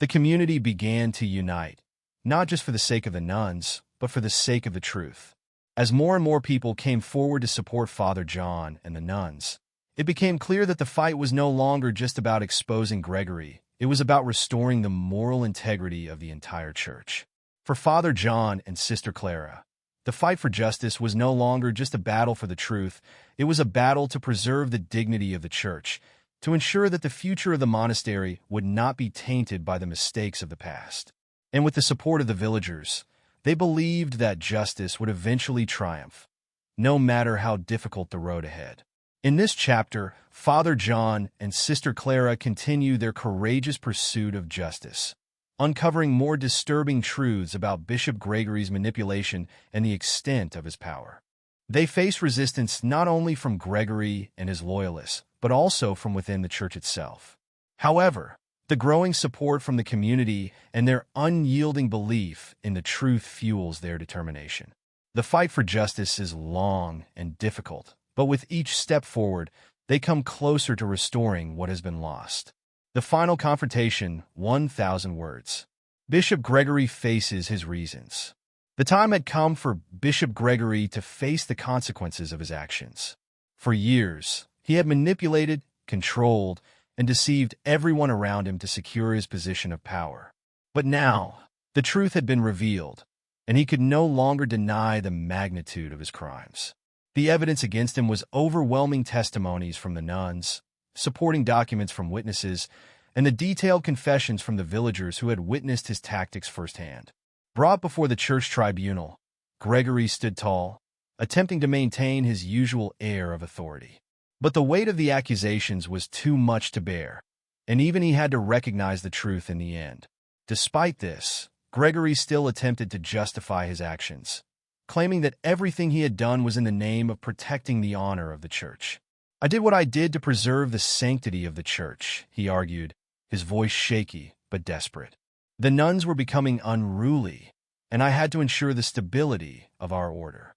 The community began to unite, not just for the sake of the nuns, but for the sake of the truth. As more and more people came forward to support Father John and the nuns, it became clear that the fight was no longer just about exposing Gregory. It was about restoring the moral integrity of the entire church. For Father John and Sister Clara, the fight for justice was no longer just a battle for the truth. It was a battle to preserve the dignity of the church, to ensure that the future of the monastery would not be tainted by the mistakes of the past. And with the support of the villagers, they believed that justice would eventually triumph, no matter how difficult the road ahead. In this chapter, Father John and Sister Clara continue their courageous pursuit of justice, uncovering more disturbing truths about Bishop Gregory's manipulation and the extent of his power. They face resistance not only from Gregory and his loyalists, but also from within the church itself. However, the growing support from the community and their unyielding belief in the truth fuels their determination. The fight for justice is long and difficult, but with each step forward, they come closer to restoring what has been lost. The final confrontation, 1,000 words. Bishop Gregory faces his reasons. The time had come for Bishop Gregory to face the consequences of his actions. For years, he had manipulated, controlled, and deceived everyone around him to secure his position of power. But now, the truth had been revealed, and he could no longer deny the magnitude of his crimes. The evidence against him was overwhelming testimonies from the nuns, supporting documents from witnesses, and the detailed confessions from the villagers who had witnessed his tactics firsthand. Brought before the church tribunal, Gregory stood tall, attempting to maintain his usual air of authority. But the weight of the accusations was too much to bear, and even he had to recognize the truth in the end. Despite this, Gregory still attempted to justify his actions, claiming that everything he had done was in the name of protecting the honor of the church. "I did what I did to preserve the sanctity of the church," he argued, his voice shaky but desperate. "The nuns were becoming unruly, and I had to ensure the stability of our order."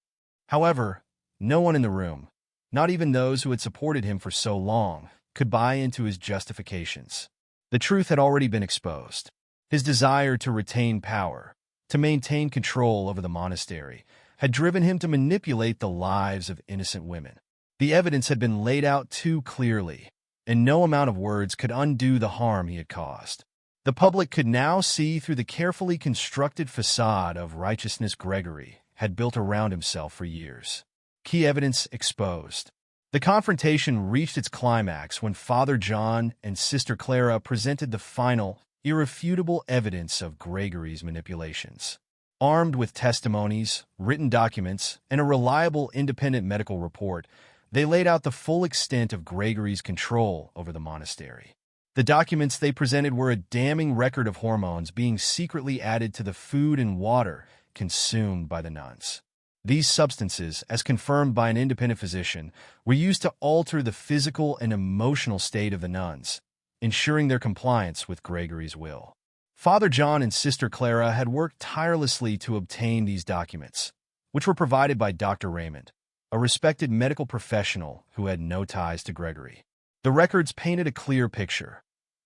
However, no one in the room, not even those who had supported him for so long, could buy into his justifications. The truth had already been exposed. His desire to retain power, to maintain control over the monastery, had driven him to manipulate the lives of innocent women. The evidence had been laid out too clearly, and no amount of words could undo the harm he had caused. The public could now see through the carefully constructed facade of righteousness Gregory had built around himself for years. Key evidence exposed. The confrontation reached its climax when Father John and Sister Clara presented the final, irrefutable evidence of Gregory's manipulations. Armed with testimonies, written documents, and a reliable independent medical report, they laid out the full extent of Gregory's control over the monastery. The documents they presented were a damning record of hormones being secretly added to the food and water consumed by the nuns. These substances, as confirmed by an independent physician, were used to alter the physical and emotional state of the nuns, ensuring their compliance with Gregory's will. Father John and Sister Clara had worked tirelessly to obtain these documents, which were provided by Dr. Raymond, a respected medical professional who had no ties to Gregory. The records painted a clear picture.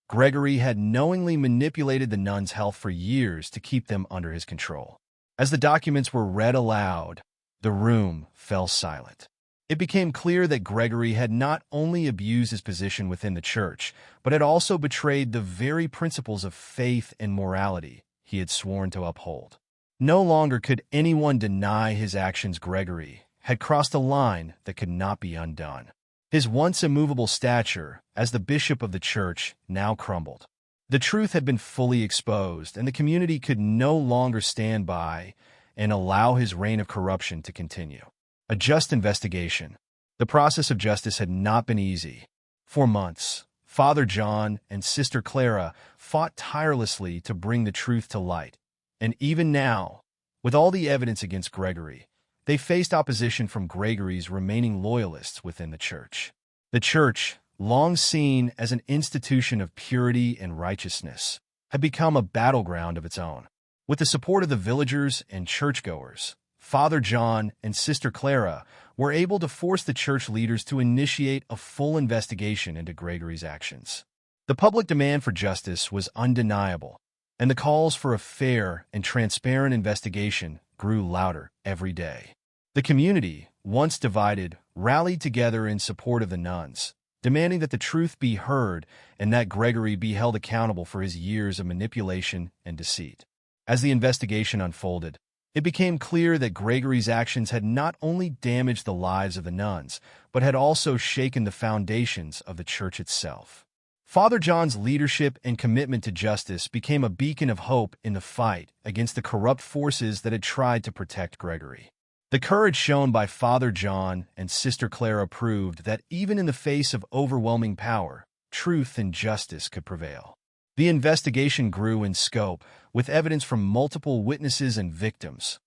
Gregory had knowingly manipulated the nuns' health for years to keep them under his control. As the documents were read aloud, the room fell silent. It became clear that Gregory had not only abused his position within the church, but had also betrayed the very principles of faith and morality he had sworn to uphold. No longer could anyone deny his actions. Gregory had crossed a line that could not be undone. His once immovable stature as the bishop of the church now crumbled. The truth had been fully exposed, and the community could no longer stand by and allow his reign of corruption to continue. A just investigation. The process of justice had not been easy. For months, Father John and Sister Clara fought tirelessly to bring the truth to light. And even now, with all the evidence against Gregory, they faced opposition from Gregory's remaining loyalists within the church. The church, long seen as an institution of purity and righteousness, had become a battleground of its own. With the support of the villagers and churchgoers, Father John and Sister Clara were able to force the church leaders to initiate a full investigation into Gregory's actions. The public demand for justice was undeniable, and the calls for a fair and transparent investigation grew louder every day. The community, once divided, rallied together in support of the nuns, demanding that the truth be heard and that Gregory be held accountable for his years of manipulation and deceit. As the investigation unfolded, it became clear that Gregory's actions had not only damaged the lives of the nuns, but had also shaken the foundations of the church itself. Father John's leadership and commitment to justice became a beacon of hope in the fight against the corrupt forces that had tried to protect Gregory. The courage shown by Father John and Sister Clara proved that even in the face of overwhelming power, truth and justice could prevail. The investigation grew in scope, with evidence from multiple witnesses and victims,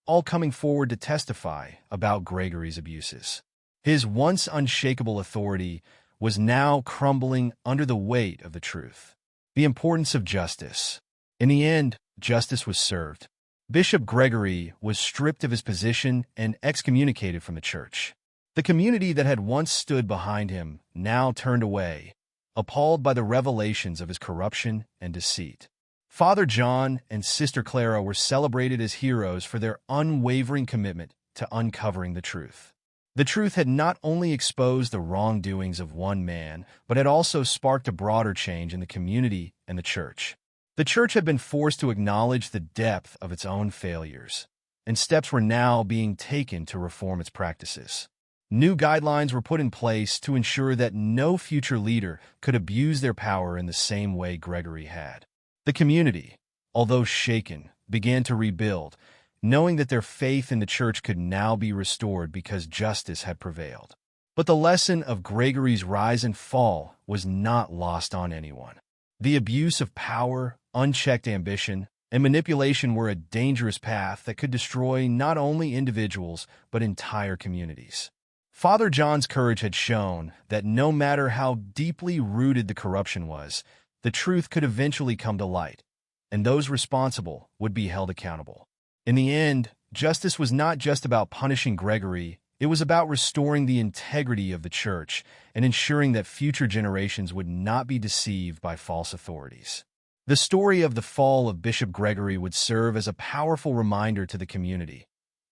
all coming forward to testify about Gregory's abuses. His once unshakable authority was now crumbling under the weight of the truth. The importance of justice. In the end, justice was served. Bishop Gregory was stripped of his position and excommunicated from the church. The community that had once stood behind him now turned away, appalled by the revelations of his corruption and deceit. Father John and Sister Clara were celebrated as heroes for their unwavering commitment to uncovering the truth. The truth had not only exposed the wrongdoings of one man, but had also sparked a broader change in the community and the church. The church had been forced to acknowledge the depth of its own failures, and steps were now being taken to reform its practices. New guidelines were put in place to ensure that no future leader could abuse their power in the same way Gregory had. The community, although shaken, began to rebuild, knowing that their faith in the church could now be restored because justice had prevailed. But the lesson of Gregory's rise and fall was not lost on anyone. The abuse of power, unchecked ambition, and manipulation were a dangerous path that could destroy not only individuals but entire communities. Father John's courage had shown that no matter how deeply rooted the corruption was, the truth could eventually come to light, and those responsible would be held accountable. In the end, justice was not just about punishing Gregory, it was about restoring the integrity of the church and ensuring that future generations would not be deceived by false authorities. The story of the fall of Bishop Gregory would serve as a powerful reminder to the community.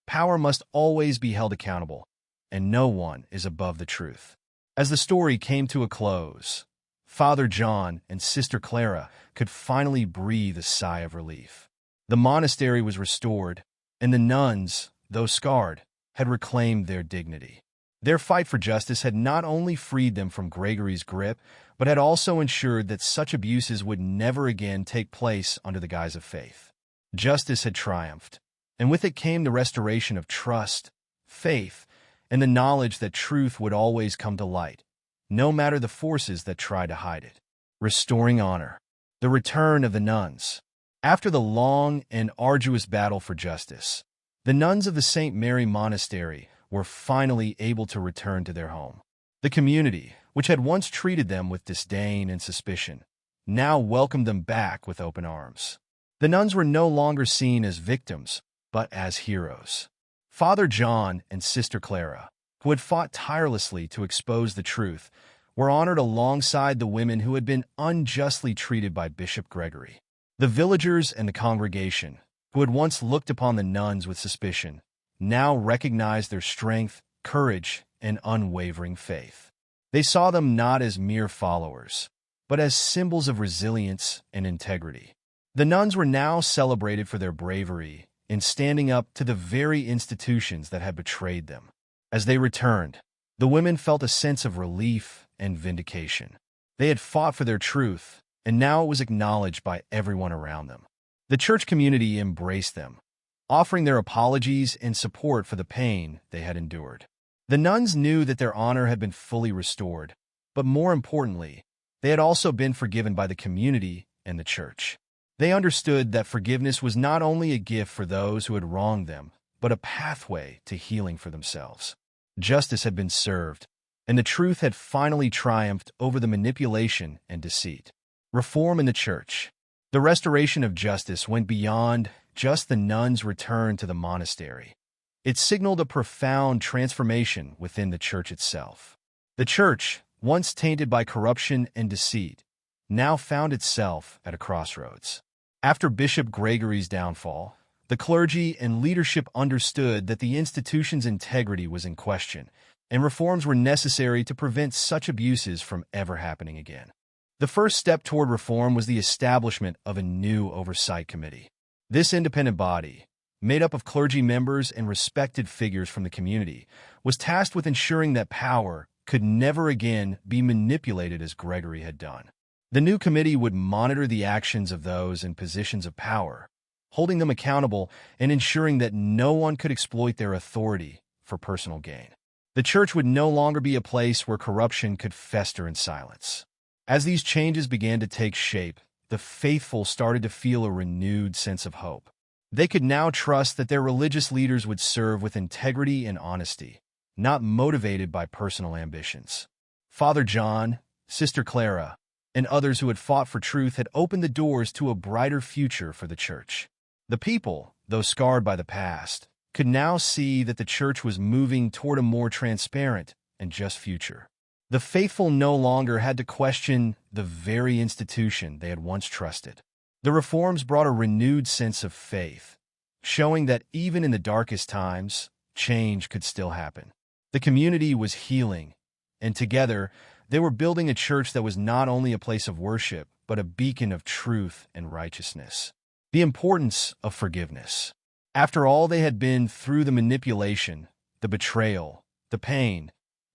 Power must always be held accountable, and no one is above the truth. As the story came to a close, Father John and Sister Clara could finally breathe a sigh of relief. The monastery was restored, and the nuns, though scarred, had reclaimed their dignity. Their fight for justice had not only freed them from Gregory's grip, but had also ensured that such abuses would never again take place under the guise of faith. Justice had triumphed, and with it came the restoration of trust, faith, and the knowledge that truth would always come to light, no matter the forces that try to hide it. Restoring honor. The return of the nuns. After the long and arduous battle for justice, the nuns of the St. Mary Monastery were finally able to return to their home. The community, which had once treated them with disdain and suspicion, now welcomed them back with open arms. The nuns were no longer seen as victims, but as heroes. Father John and Sister Clara, who had fought tirelessly to expose the truth, were honored alongside the women who had been unjustly treated by Bishop Gregory. The villagers and the congregation, who had once looked upon the nuns with suspicion, now recognized their strength, courage, and unwavering faith. They saw them not as mere followers, but as symbols of resilience and integrity. The nuns were now celebrated for their bravery in standing up to the very institutions that had betrayed them. As they returned, the women felt a sense of relief and vindication. They had fought for their truth, and now it was acknowledged by everyone around them. The church community embraced them, offering their apologies and support for the pain they had endured. The nuns knew that their honor had been fully restored, but more importantly, they had also been forgiven by the community and the church. They understood that forgiveness was not only a gift for those who had wronged them, but a pathway to healing for themselves. Justice had been served, and the truth had finally triumphed over the manipulation and deceit. Reform in the church. The restoration of justice went beyond just the nuns' return to the monastery. It signaled a profound transformation within the church itself. The church, once tainted by corruption and deceit, now found itself at a crossroads. After Bishop Gregory's downfall, the clergy and leadership understood that the institution's integrity was in question, and reforms were necessary to prevent such abuses from ever happening again. The first step toward reform was the establishment of a new oversight committee. This independent body, made up of clergy members and respected figures from the community, was tasked with ensuring that power could never again be manipulated as Gregory had done. The new committee would monitor the actions of those in positions of power, holding them accountable and ensuring that no one could exploit their authority for personal gain. The church would no longer be a place where corruption could fester in silence. As these changes began to take shape, the faithful started to feel a renewed sense of hope. They could now trust that their religious leaders would serve with integrity and honesty, not motivated by personal ambitions. Father John, Sister Clara, and others who had fought for truth had opened the doors to a brighter future for the church. The people, though scarred by the past, could now see that the church was moving toward a more transparent and just future. The faithful no longer had to question the very institution they had once trusted. The reforms brought a renewed sense of faith, showing that even in the darkest times, change could still happen. The community was healing, and together, they were building a church that was not only a place of worship, but a beacon of truth and righteousness. The importance of forgiveness. After all they had been through, the manipulation, the betrayal, the pain,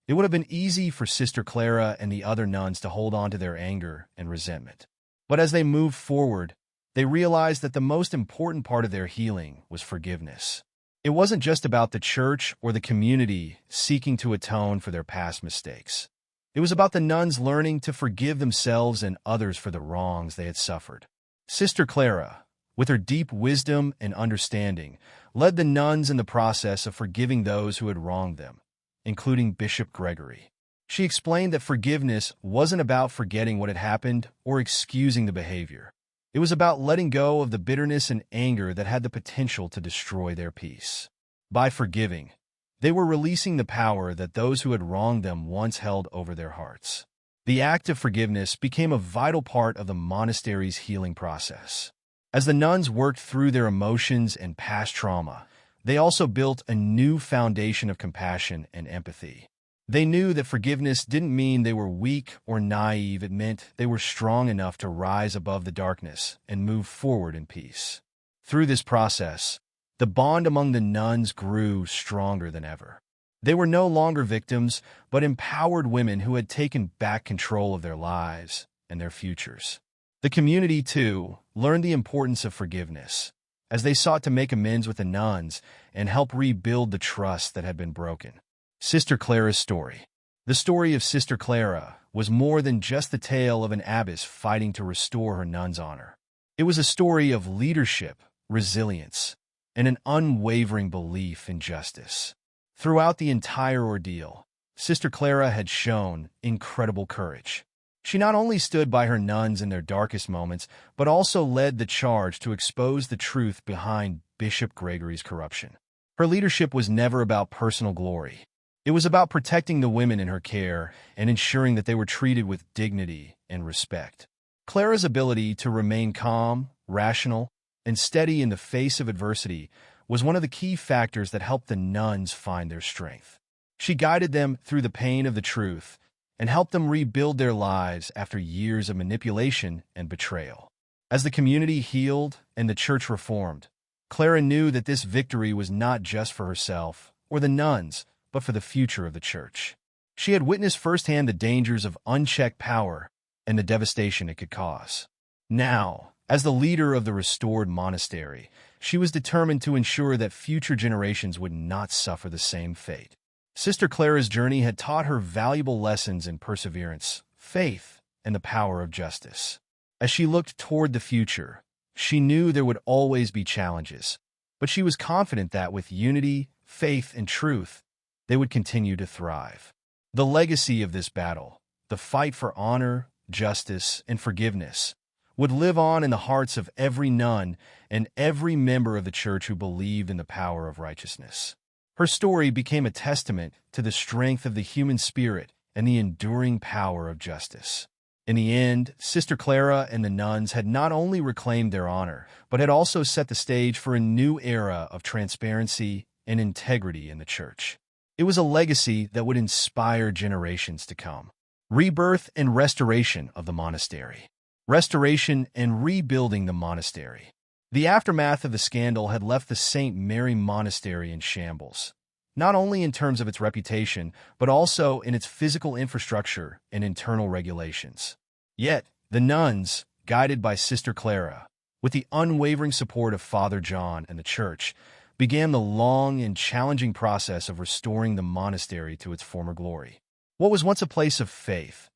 it would have been easy for Sister Clara and the other nuns to hold on to their anger and resentment. But as they moved forward, they realized that the most important part of their healing was forgiveness. It wasn't just about the church or the community seeking to atone for their past mistakes. It was about the nuns learning to forgive themselves and others for the wrongs they had suffered. Sister Clara, with her deep wisdom and understanding, led the nuns in the process of forgiving those who had wronged them, including Bishop Gregory. She explained that forgiveness wasn't about forgetting what had happened or excusing the behavior. It was about letting go of the bitterness and anger that had the potential to destroy their peace. By forgiving, they were releasing the power that those who had wronged them once held over their hearts. The act of forgiveness became a vital part of the monastery's healing process. As the nuns worked through their emotions and past trauma, they also built a new foundation of compassion and empathy. They knew that forgiveness didn't mean they were weak or naive. It meant they were strong enough to rise above the darkness and move forward in peace. Through this process, the bond among the nuns grew stronger than ever. They were no longer victims, but empowered women who had taken back control of their lives and their futures. The community, too, learned the importance of forgiveness, as they sought to make amends with the nuns and help rebuild the trust that had been broken. Sister Clara's story. The story of Sister Clara was more than just the tale of an abbess fighting to restore her nun's honor. It was a story of leadership, resilience, and an unwavering belief in justice. Throughout the entire ordeal, Sister Clara had shown incredible courage. She not only stood by her nuns in their darkest moments, but also led the charge to expose the truth behind Bishop Gregory's corruption. Her leadership was never about personal glory. It was about protecting the women in her care and ensuring that they were treated with dignity and respect. Clara's ability to remain calm, rational, and steady in the face of adversity was one of the key factors that helped the nuns find their strength. She guided them through the pain of the truth and helped them rebuild their lives after years of manipulation and betrayal. As the community healed and the church reformed, Clara knew that this victory was not just for herself or the nuns, but for the future of the church. She had witnessed firsthand the dangers of unchecked power and the devastation it could cause. Now, as the leader of the restored monastery, she was determined to ensure that future generations would not suffer the same fate. Sister Clara's journey had taught her valuable lessons in perseverance, faith, and the power of justice. As she looked toward the future, she knew there would always be challenges, but she was confident that with unity, faith, and truth, they would continue to thrive. The legacy of this battle, the fight for honor, justice, and forgiveness, would live on in the hearts of every nun and every member of the church who believed in the power of righteousness. Her story became a testament to the strength of the human spirit and the enduring power of justice. In the end, Sister Clara and the nuns had not only reclaimed their honor, but had also set the stage for a new era of transparency and integrity in the church. It was a legacy that would inspire generations to come. Rebirth and restoration of the monastery. Restoration and rebuilding the monastery. The aftermath of the scandal had left the St. Mary Monastery in shambles, not only in terms of its reputation, but also in its physical infrastructure and internal regulations. Yet, the nuns, guided by Sister Clara, with the unwavering support of Father John and the church, began the long and challenging process of restoring the monastery to its former glory. What was once a place of faith,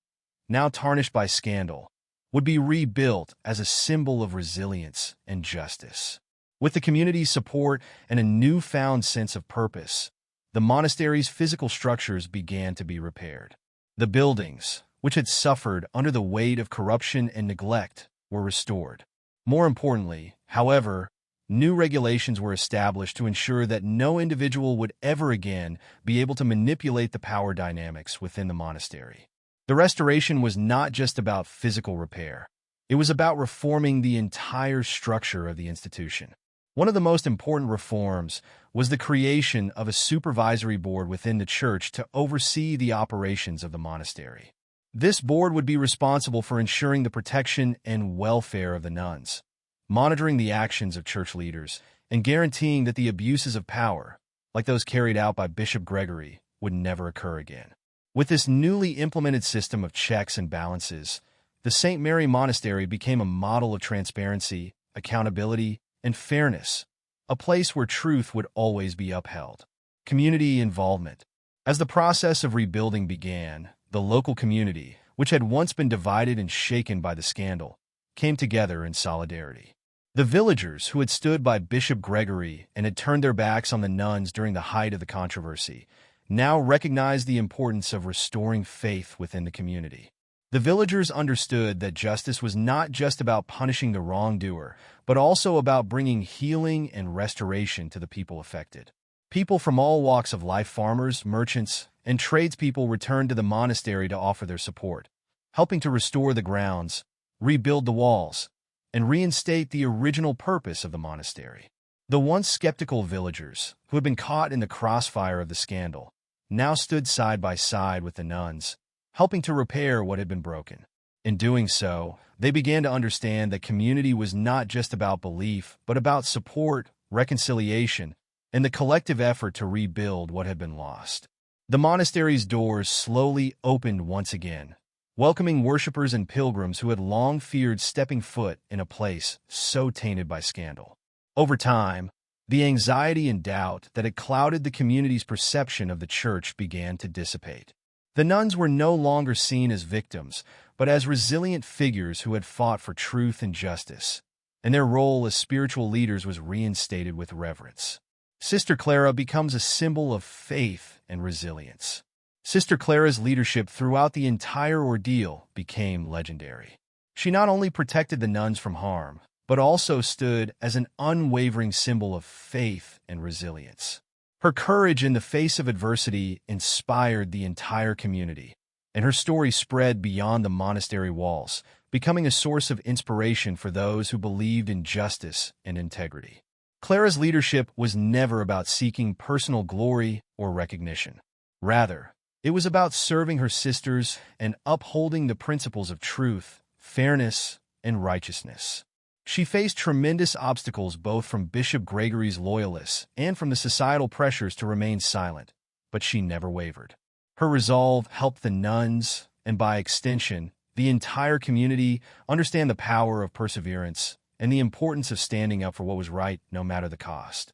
now tarnished by scandal, would be rebuilt as a symbol of resilience and justice. With the community's support and a newfound sense of purpose, the monastery's physical structures began to be repaired. The buildings, which had suffered under the weight of corruption and neglect, were restored. More importantly, however, new regulations were established to ensure that no individual would ever again be able to manipulate the power dynamics within the monastery. The restoration was not just about physical repair. It was about reforming the entire structure of the institution. One of the most important reforms was the creation of a supervisory board within the church to oversee the operations of the monastery. This board would be responsible for ensuring the protection and welfare of the nuns, monitoring the actions of church leaders, and guaranteeing that the abuses of power, like those carried out by Bishop Gregory, would never occur again. With this newly implemented system of checks and balances, the St. Mary Monastery became a model of transparency, accountability, and fairness, a place where truth would always be upheld. Community involvement. As the process of rebuilding began, the local community, which had once been divided and shaken by the scandal, came together in solidarity. The villagers who had stood by Bishop Gregory and had turned their backs on the nuns during the height of the controversy now recognized the importance of restoring faith within the community. The villagers understood that justice was not just about punishing the wrongdoer, but also about bringing healing and restoration to the people affected. People from all walks of life, farmers, merchants, and tradespeople, returned to the monastery to offer their support, helping to restore the grounds, rebuild the walls, and reinstate the original purpose of the monastery. The once skeptical villagers, who had been caught in the crossfire of the scandal, now stood side by side with the nuns, helping to repair what had been broken. In doing so, they began to understand that community was not just about belief, but about support, reconciliation, and the collective effort to rebuild what had been lost. The monastery's doors slowly opened once again, welcoming worshippers and pilgrims who had long feared stepping foot in a place so tainted by scandal. Over time, the anxiety and doubt that had clouded the community's perception of the church began to dissipate. The nuns were no longer seen as victims, but as resilient figures who had fought for truth and justice, and their role as spiritual leaders was reinstated with reverence. Sister Clara becomes a symbol of faith and resilience. Sister Clara's leadership throughout the entire ordeal became legendary. She not only protected the nuns from harm, but also stood as an unwavering symbol of faith and resilience. Her courage in the face of adversity inspired the entire community, and her story spread beyond the monastery walls, becoming a source of inspiration for those who believed in justice and integrity. Clara's leadership was never about seeking personal glory or recognition. Rather, it was about serving her sisters and upholding the principles of truth, fairness, and righteousness. She faced tremendous obstacles both from Bishop Gregory's loyalists and from the societal pressures to remain silent, but she never wavered. Her resolve helped the nuns, and by extension, the entire community, understand the power of perseverance and the importance of standing up for what was right no matter the cost.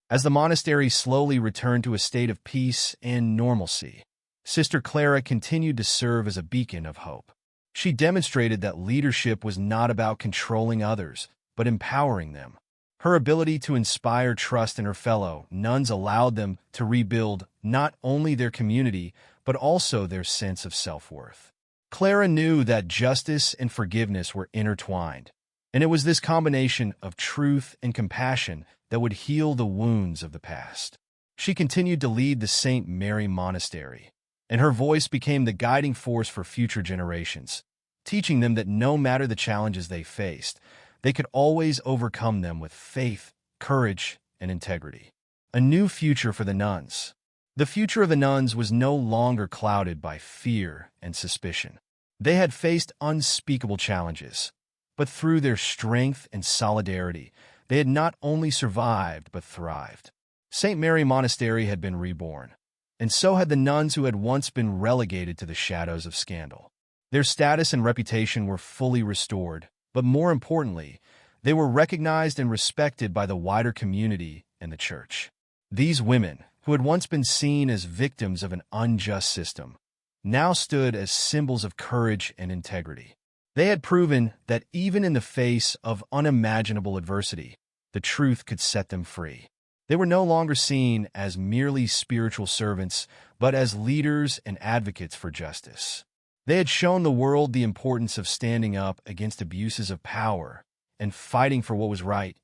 As the monastery slowly returned to a state of peace and normalcy, Sister Clara continued to serve as a beacon of hope. She demonstrated that leadership was not about controlling others, but empowering them. Her ability to inspire trust in her fellow nuns allowed them to rebuild not only their community, but also their sense of self-worth. Clara knew that justice and forgiveness were intertwined, and it was this combination of truth and compassion that would heal the wounds of the past. She continued to lead the St. Mary Monastery, and her voice became the guiding force for future generations, teaching them that no matter the challenges they faced, they could always overcome them with faith, courage, and integrity. A new future for the nuns. The future of the nuns was no longer clouded by fear and suspicion. They had faced unspeakable challenges, but through their strength and solidarity, they had not only survived but thrived. St. Mary Monastery had been reborn, and so had the nuns who had once been relegated to the shadows of scandal. Their status and reputation were fully restored, but more importantly, they were recognized and respected by the wider community and the church. These women, who had once been seen as victims of an unjust system, now stood as symbols of courage and integrity. They had proven that even in the face of unimaginable adversity, the truth could set them free. They were no longer seen as merely spiritual servants, but as leaders and advocates for justice. They had shown the world the importance of standing up against abuses of power and fighting for what was right,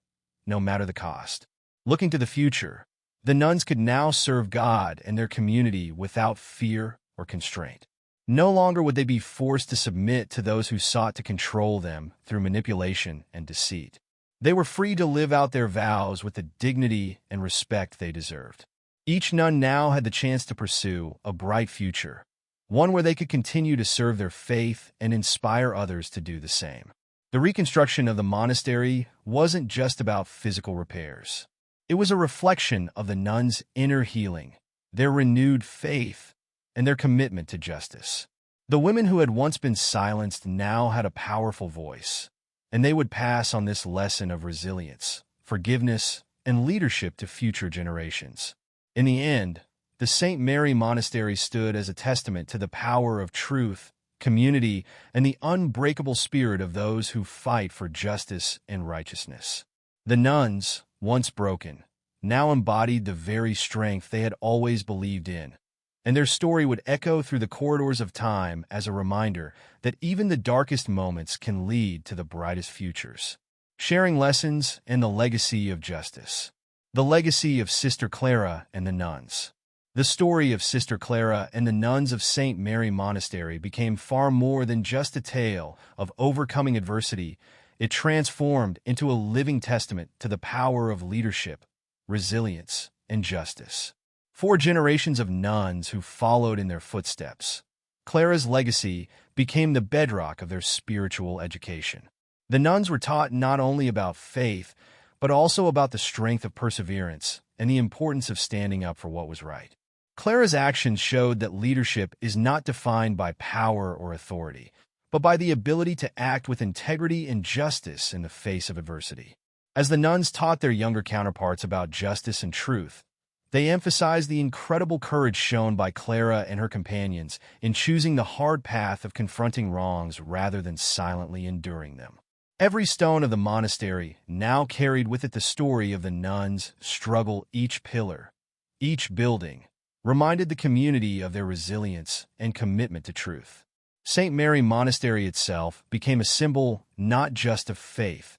no matter the cost. Looking to the future, the nuns could now serve God and their community without fear or constraint. No longer would they be forced to submit to those who sought to control them through manipulation and deceit. They were free to live out their vows with the dignity and respect they deserved. Each nun now had the chance to pursue a bright future, one where they could continue to serve their faith and inspire others to do the same. The reconstruction of the monastery wasn't just about physical repairs. It was a reflection of the nuns' inner healing, their renewed faith, and their commitment to justice. The women who had once been silenced now had a powerful voice, and they would pass on this lesson of resilience, forgiveness, and leadership to future generations. In the end, the St. Mary Monastery stood as a testament to the power of truth, community, and the unbreakable spirit of those who fight for justice and righteousness. The nuns, once broken, now embodied the very strength they had always believed in, and their story would echo through the corridors of time as a reminder that even the darkest moments can lead to the brightest futures. Sharing lessons and the legacy of justice. The legacy of Sister Clara and the nuns. The story of Sister Clara and the nuns of St. Mary Monastery became far more than just a tale of overcoming adversity. It transformed into a living testament to the power of leadership, resilience, and justice. 4 generations of nuns who followed in their footsteps. Clara's legacy became the bedrock of their spiritual education. The nuns were taught not only about faith, but also about the strength of perseverance and the importance of standing up for what was right. Clara's actions showed that leadership is not defined by power or authority, but by the ability to act with integrity and justice in the face of adversity. As the nuns taught their younger counterparts about justice and truth, they emphasized the incredible courage shown by Clara and her companions in choosing the hard path of confronting wrongs rather than silently enduring them. Every stone of the monastery now carried with it the story of the nuns' struggle. Each pillar, each building, reminded the community of their resilience and commitment to truth. St. Mary Monastery itself became a symbol not just of faith,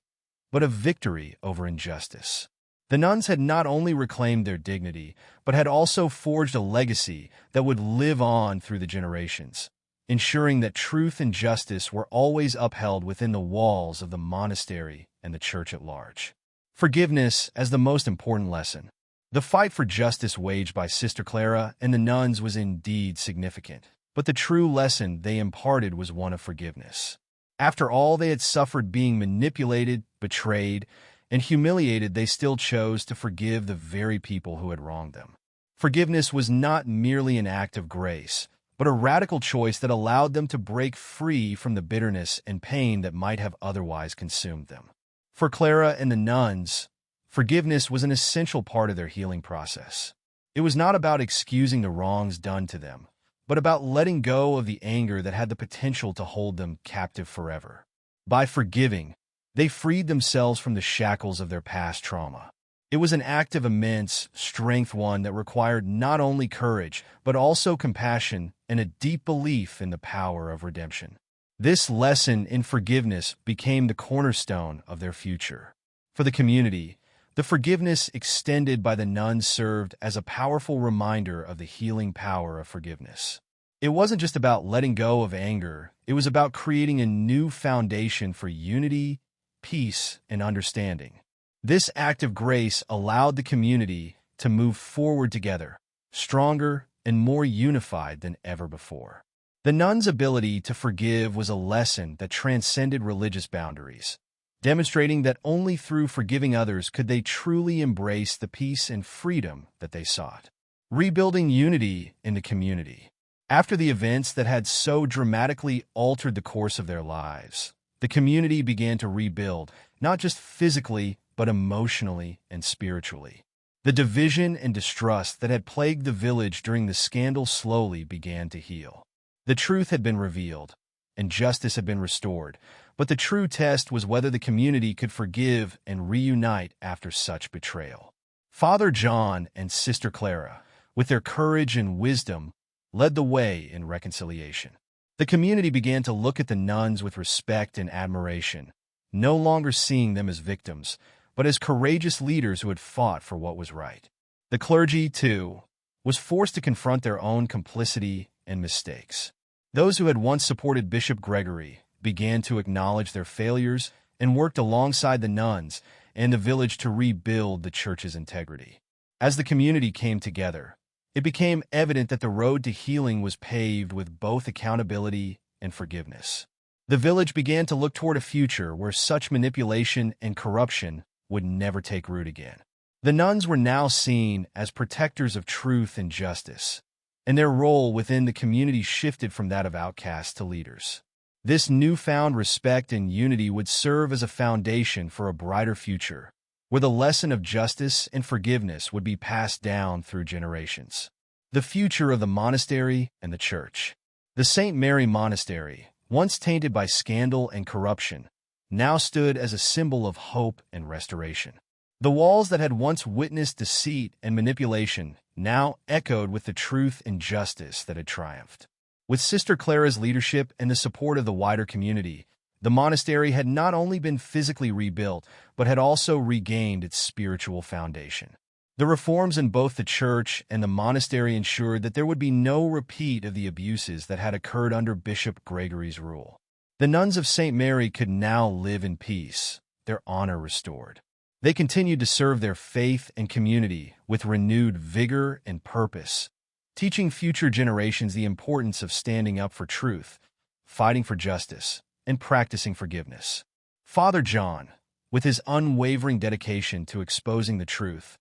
but of victory over injustice. The nuns had not only reclaimed their dignity, but had also forged a legacy that would live on through the generations, ensuring that truth and justice were always upheld within the walls of the monastery and the church at large. Forgiveness as the most important lesson. The fight for justice waged by Sister Clara and the nuns was indeed significant, but the true lesson they imparted was one of forgiveness. After all they had suffered being manipulated, betrayed, and humiliated, they still chose to forgive the very people who had wronged them. Forgiveness was not merely an act of grace, but a radical choice that allowed them to break free from the bitterness and pain that might have otherwise consumed them. For Clara and the nuns, forgiveness was an essential part of their healing process. It was not about excusing the wrongs done to them, but about letting go of the anger that had the potential to hold them captive forever. By forgiving, they freed themselves from the shackles of their past trauma. It was an act of immense strength, one that required not only courage, but also compassion and a deep belief in the power of redemption. This lesson in forgiveness became the cornerstone of their future. For the community, the forgiveness extended by the nuns served as a powerful reminder of the healing power of forgiveness. It wasn't just about letting go of anger, it was about creating a new foundation for unity, peace, and understanding. This act of grace allowed the community to move forward together, stronger and more unified than ever before. The nuns' ability to forgive was a lesson that transcended religious boundaries, demonstrating that only through forgiving others could they truly embrace the peace and freedom that they sought. Rebuilding unity in the community. After the events that had so dramatically altered the course of their lives, the community began to rebuild, not just physically, but emotionally and spiritually. The division and distrust that had plagued the village during the scandal slowly began to heal. The truth had been revealed, and justice had been restored, but the true test was whether the community could forgive and reunite after such betrayal. Father John and Sister Clara, with their courage and wisdom, led the way in reconciliation. The community began to look at the nuns with respect and admiration, no longer seeing them as victims, but as courageous leaders who had fought for what was right. The clergy, too, was forced to confront their own complicity and mistakes. Those who had once supported Bishop Gregory began to acknowledge their failures and worked alongside the nuns and the village to rebuild the church's integrity. As the community came together, it became evident that the road to healing was paved with both accountability and forgiveness. The village began to look toward a future where such manipulation and corruption would never take root again. The nuns were now seen as protectors of truth and justice, and their role within the community shifted from that of outcasts to leaders. This newfound respect and unity would serve as a foundation for a brighter future, where the lesson of justice and forgiveness would be passed down through generations. The future of the monastery and the church. The St. Mary Monastery, once tainted by scandal and corruption, now stood as a symbol of hope and restoration. The walls that had once witnessed deceit and manipulation now echoed with the truth and justice that had triumphed. With Sister Clara's leadership and the support of the wider community, the monastery had not only been physically rebuilt, but had also regained its spiritual foundation. The reforms in both the church and the monastery ensured that there would be no repeat of the abuses that had occurred under Bishop Gregory's rule. The nuns of St. Mary could now live in peace, their honor restored. They continued to serve their faith and community with renewed vigor and purpose, teaching future generations the importance of standing up for truth, fighting for justice, and practicing forgiveness. Father John, with his unwavering dedication to exposing the truth,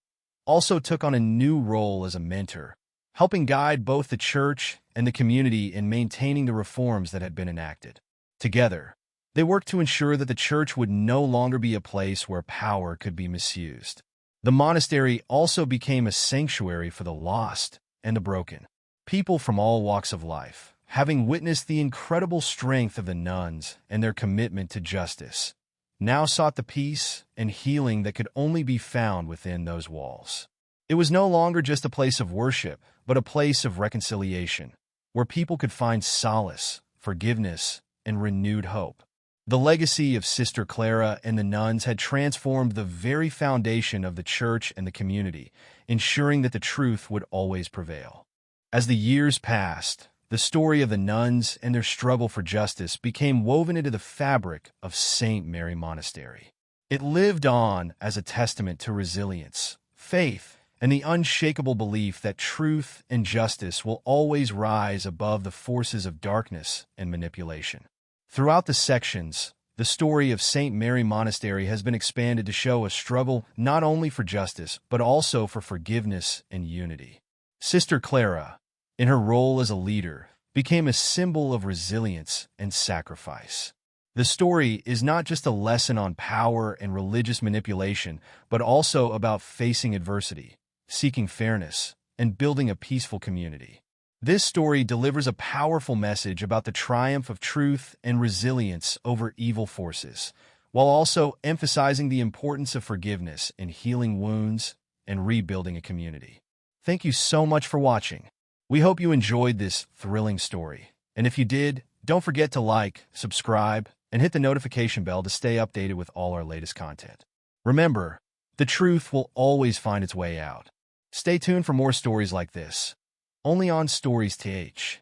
also took on a new role as a mentor, helping guide both the church and the community in maintaining the reforms that had been enacted. Together, they worked to ensure that the church would no longer be a place where power could be misused. The monastery also became a sanctuary for the lost and the broken. People from all walks of life, having witnessed the incredible strength of the nuns and their commitment to justice, now sought the peace and healing that could only be found within those walls. It was no longer just a place of worship, but a place of reconciliation, where people could find solace, forgiveness, and renewed hope. The legacy of Sister Clara and the nuns had transformed the very foundation of the church and the community, ensuring that the truth would always prevail. As the years passed, the story of the nuns and their struggle for justice became woven into the fabric of St. Mary Monastery. It lived on as a testament to resilience, faith, and the unshakable belief that truth and justice will always rise above the forces of darkness and manipulation. Throughout the sections, the story of St. Mary Monastery has been expanded to show a struggle not only for justice, but also for forgiveness and unity. Sister Clara, in her role as a leader, became a symbol of resilience and sacrifice. The story is not just a lesson on power and religious manipulation, but also about facing adversity, seeking fairness, and building a peaceful community. This story delivers a powerful message about the triumph of truth and resilience over evil forces, while also emphasizing the importance of forgiveness in healing wounds and rebuilding a community. Thank you so much for watching. We hope you enjoyed this thrilling story. And if you did, don't forget to like, subscribe, and hit the notification bell to stay updated with all our latest content. Remember, the truth will always find its way out. Stay tuned for more stories like this, only on Stories TH.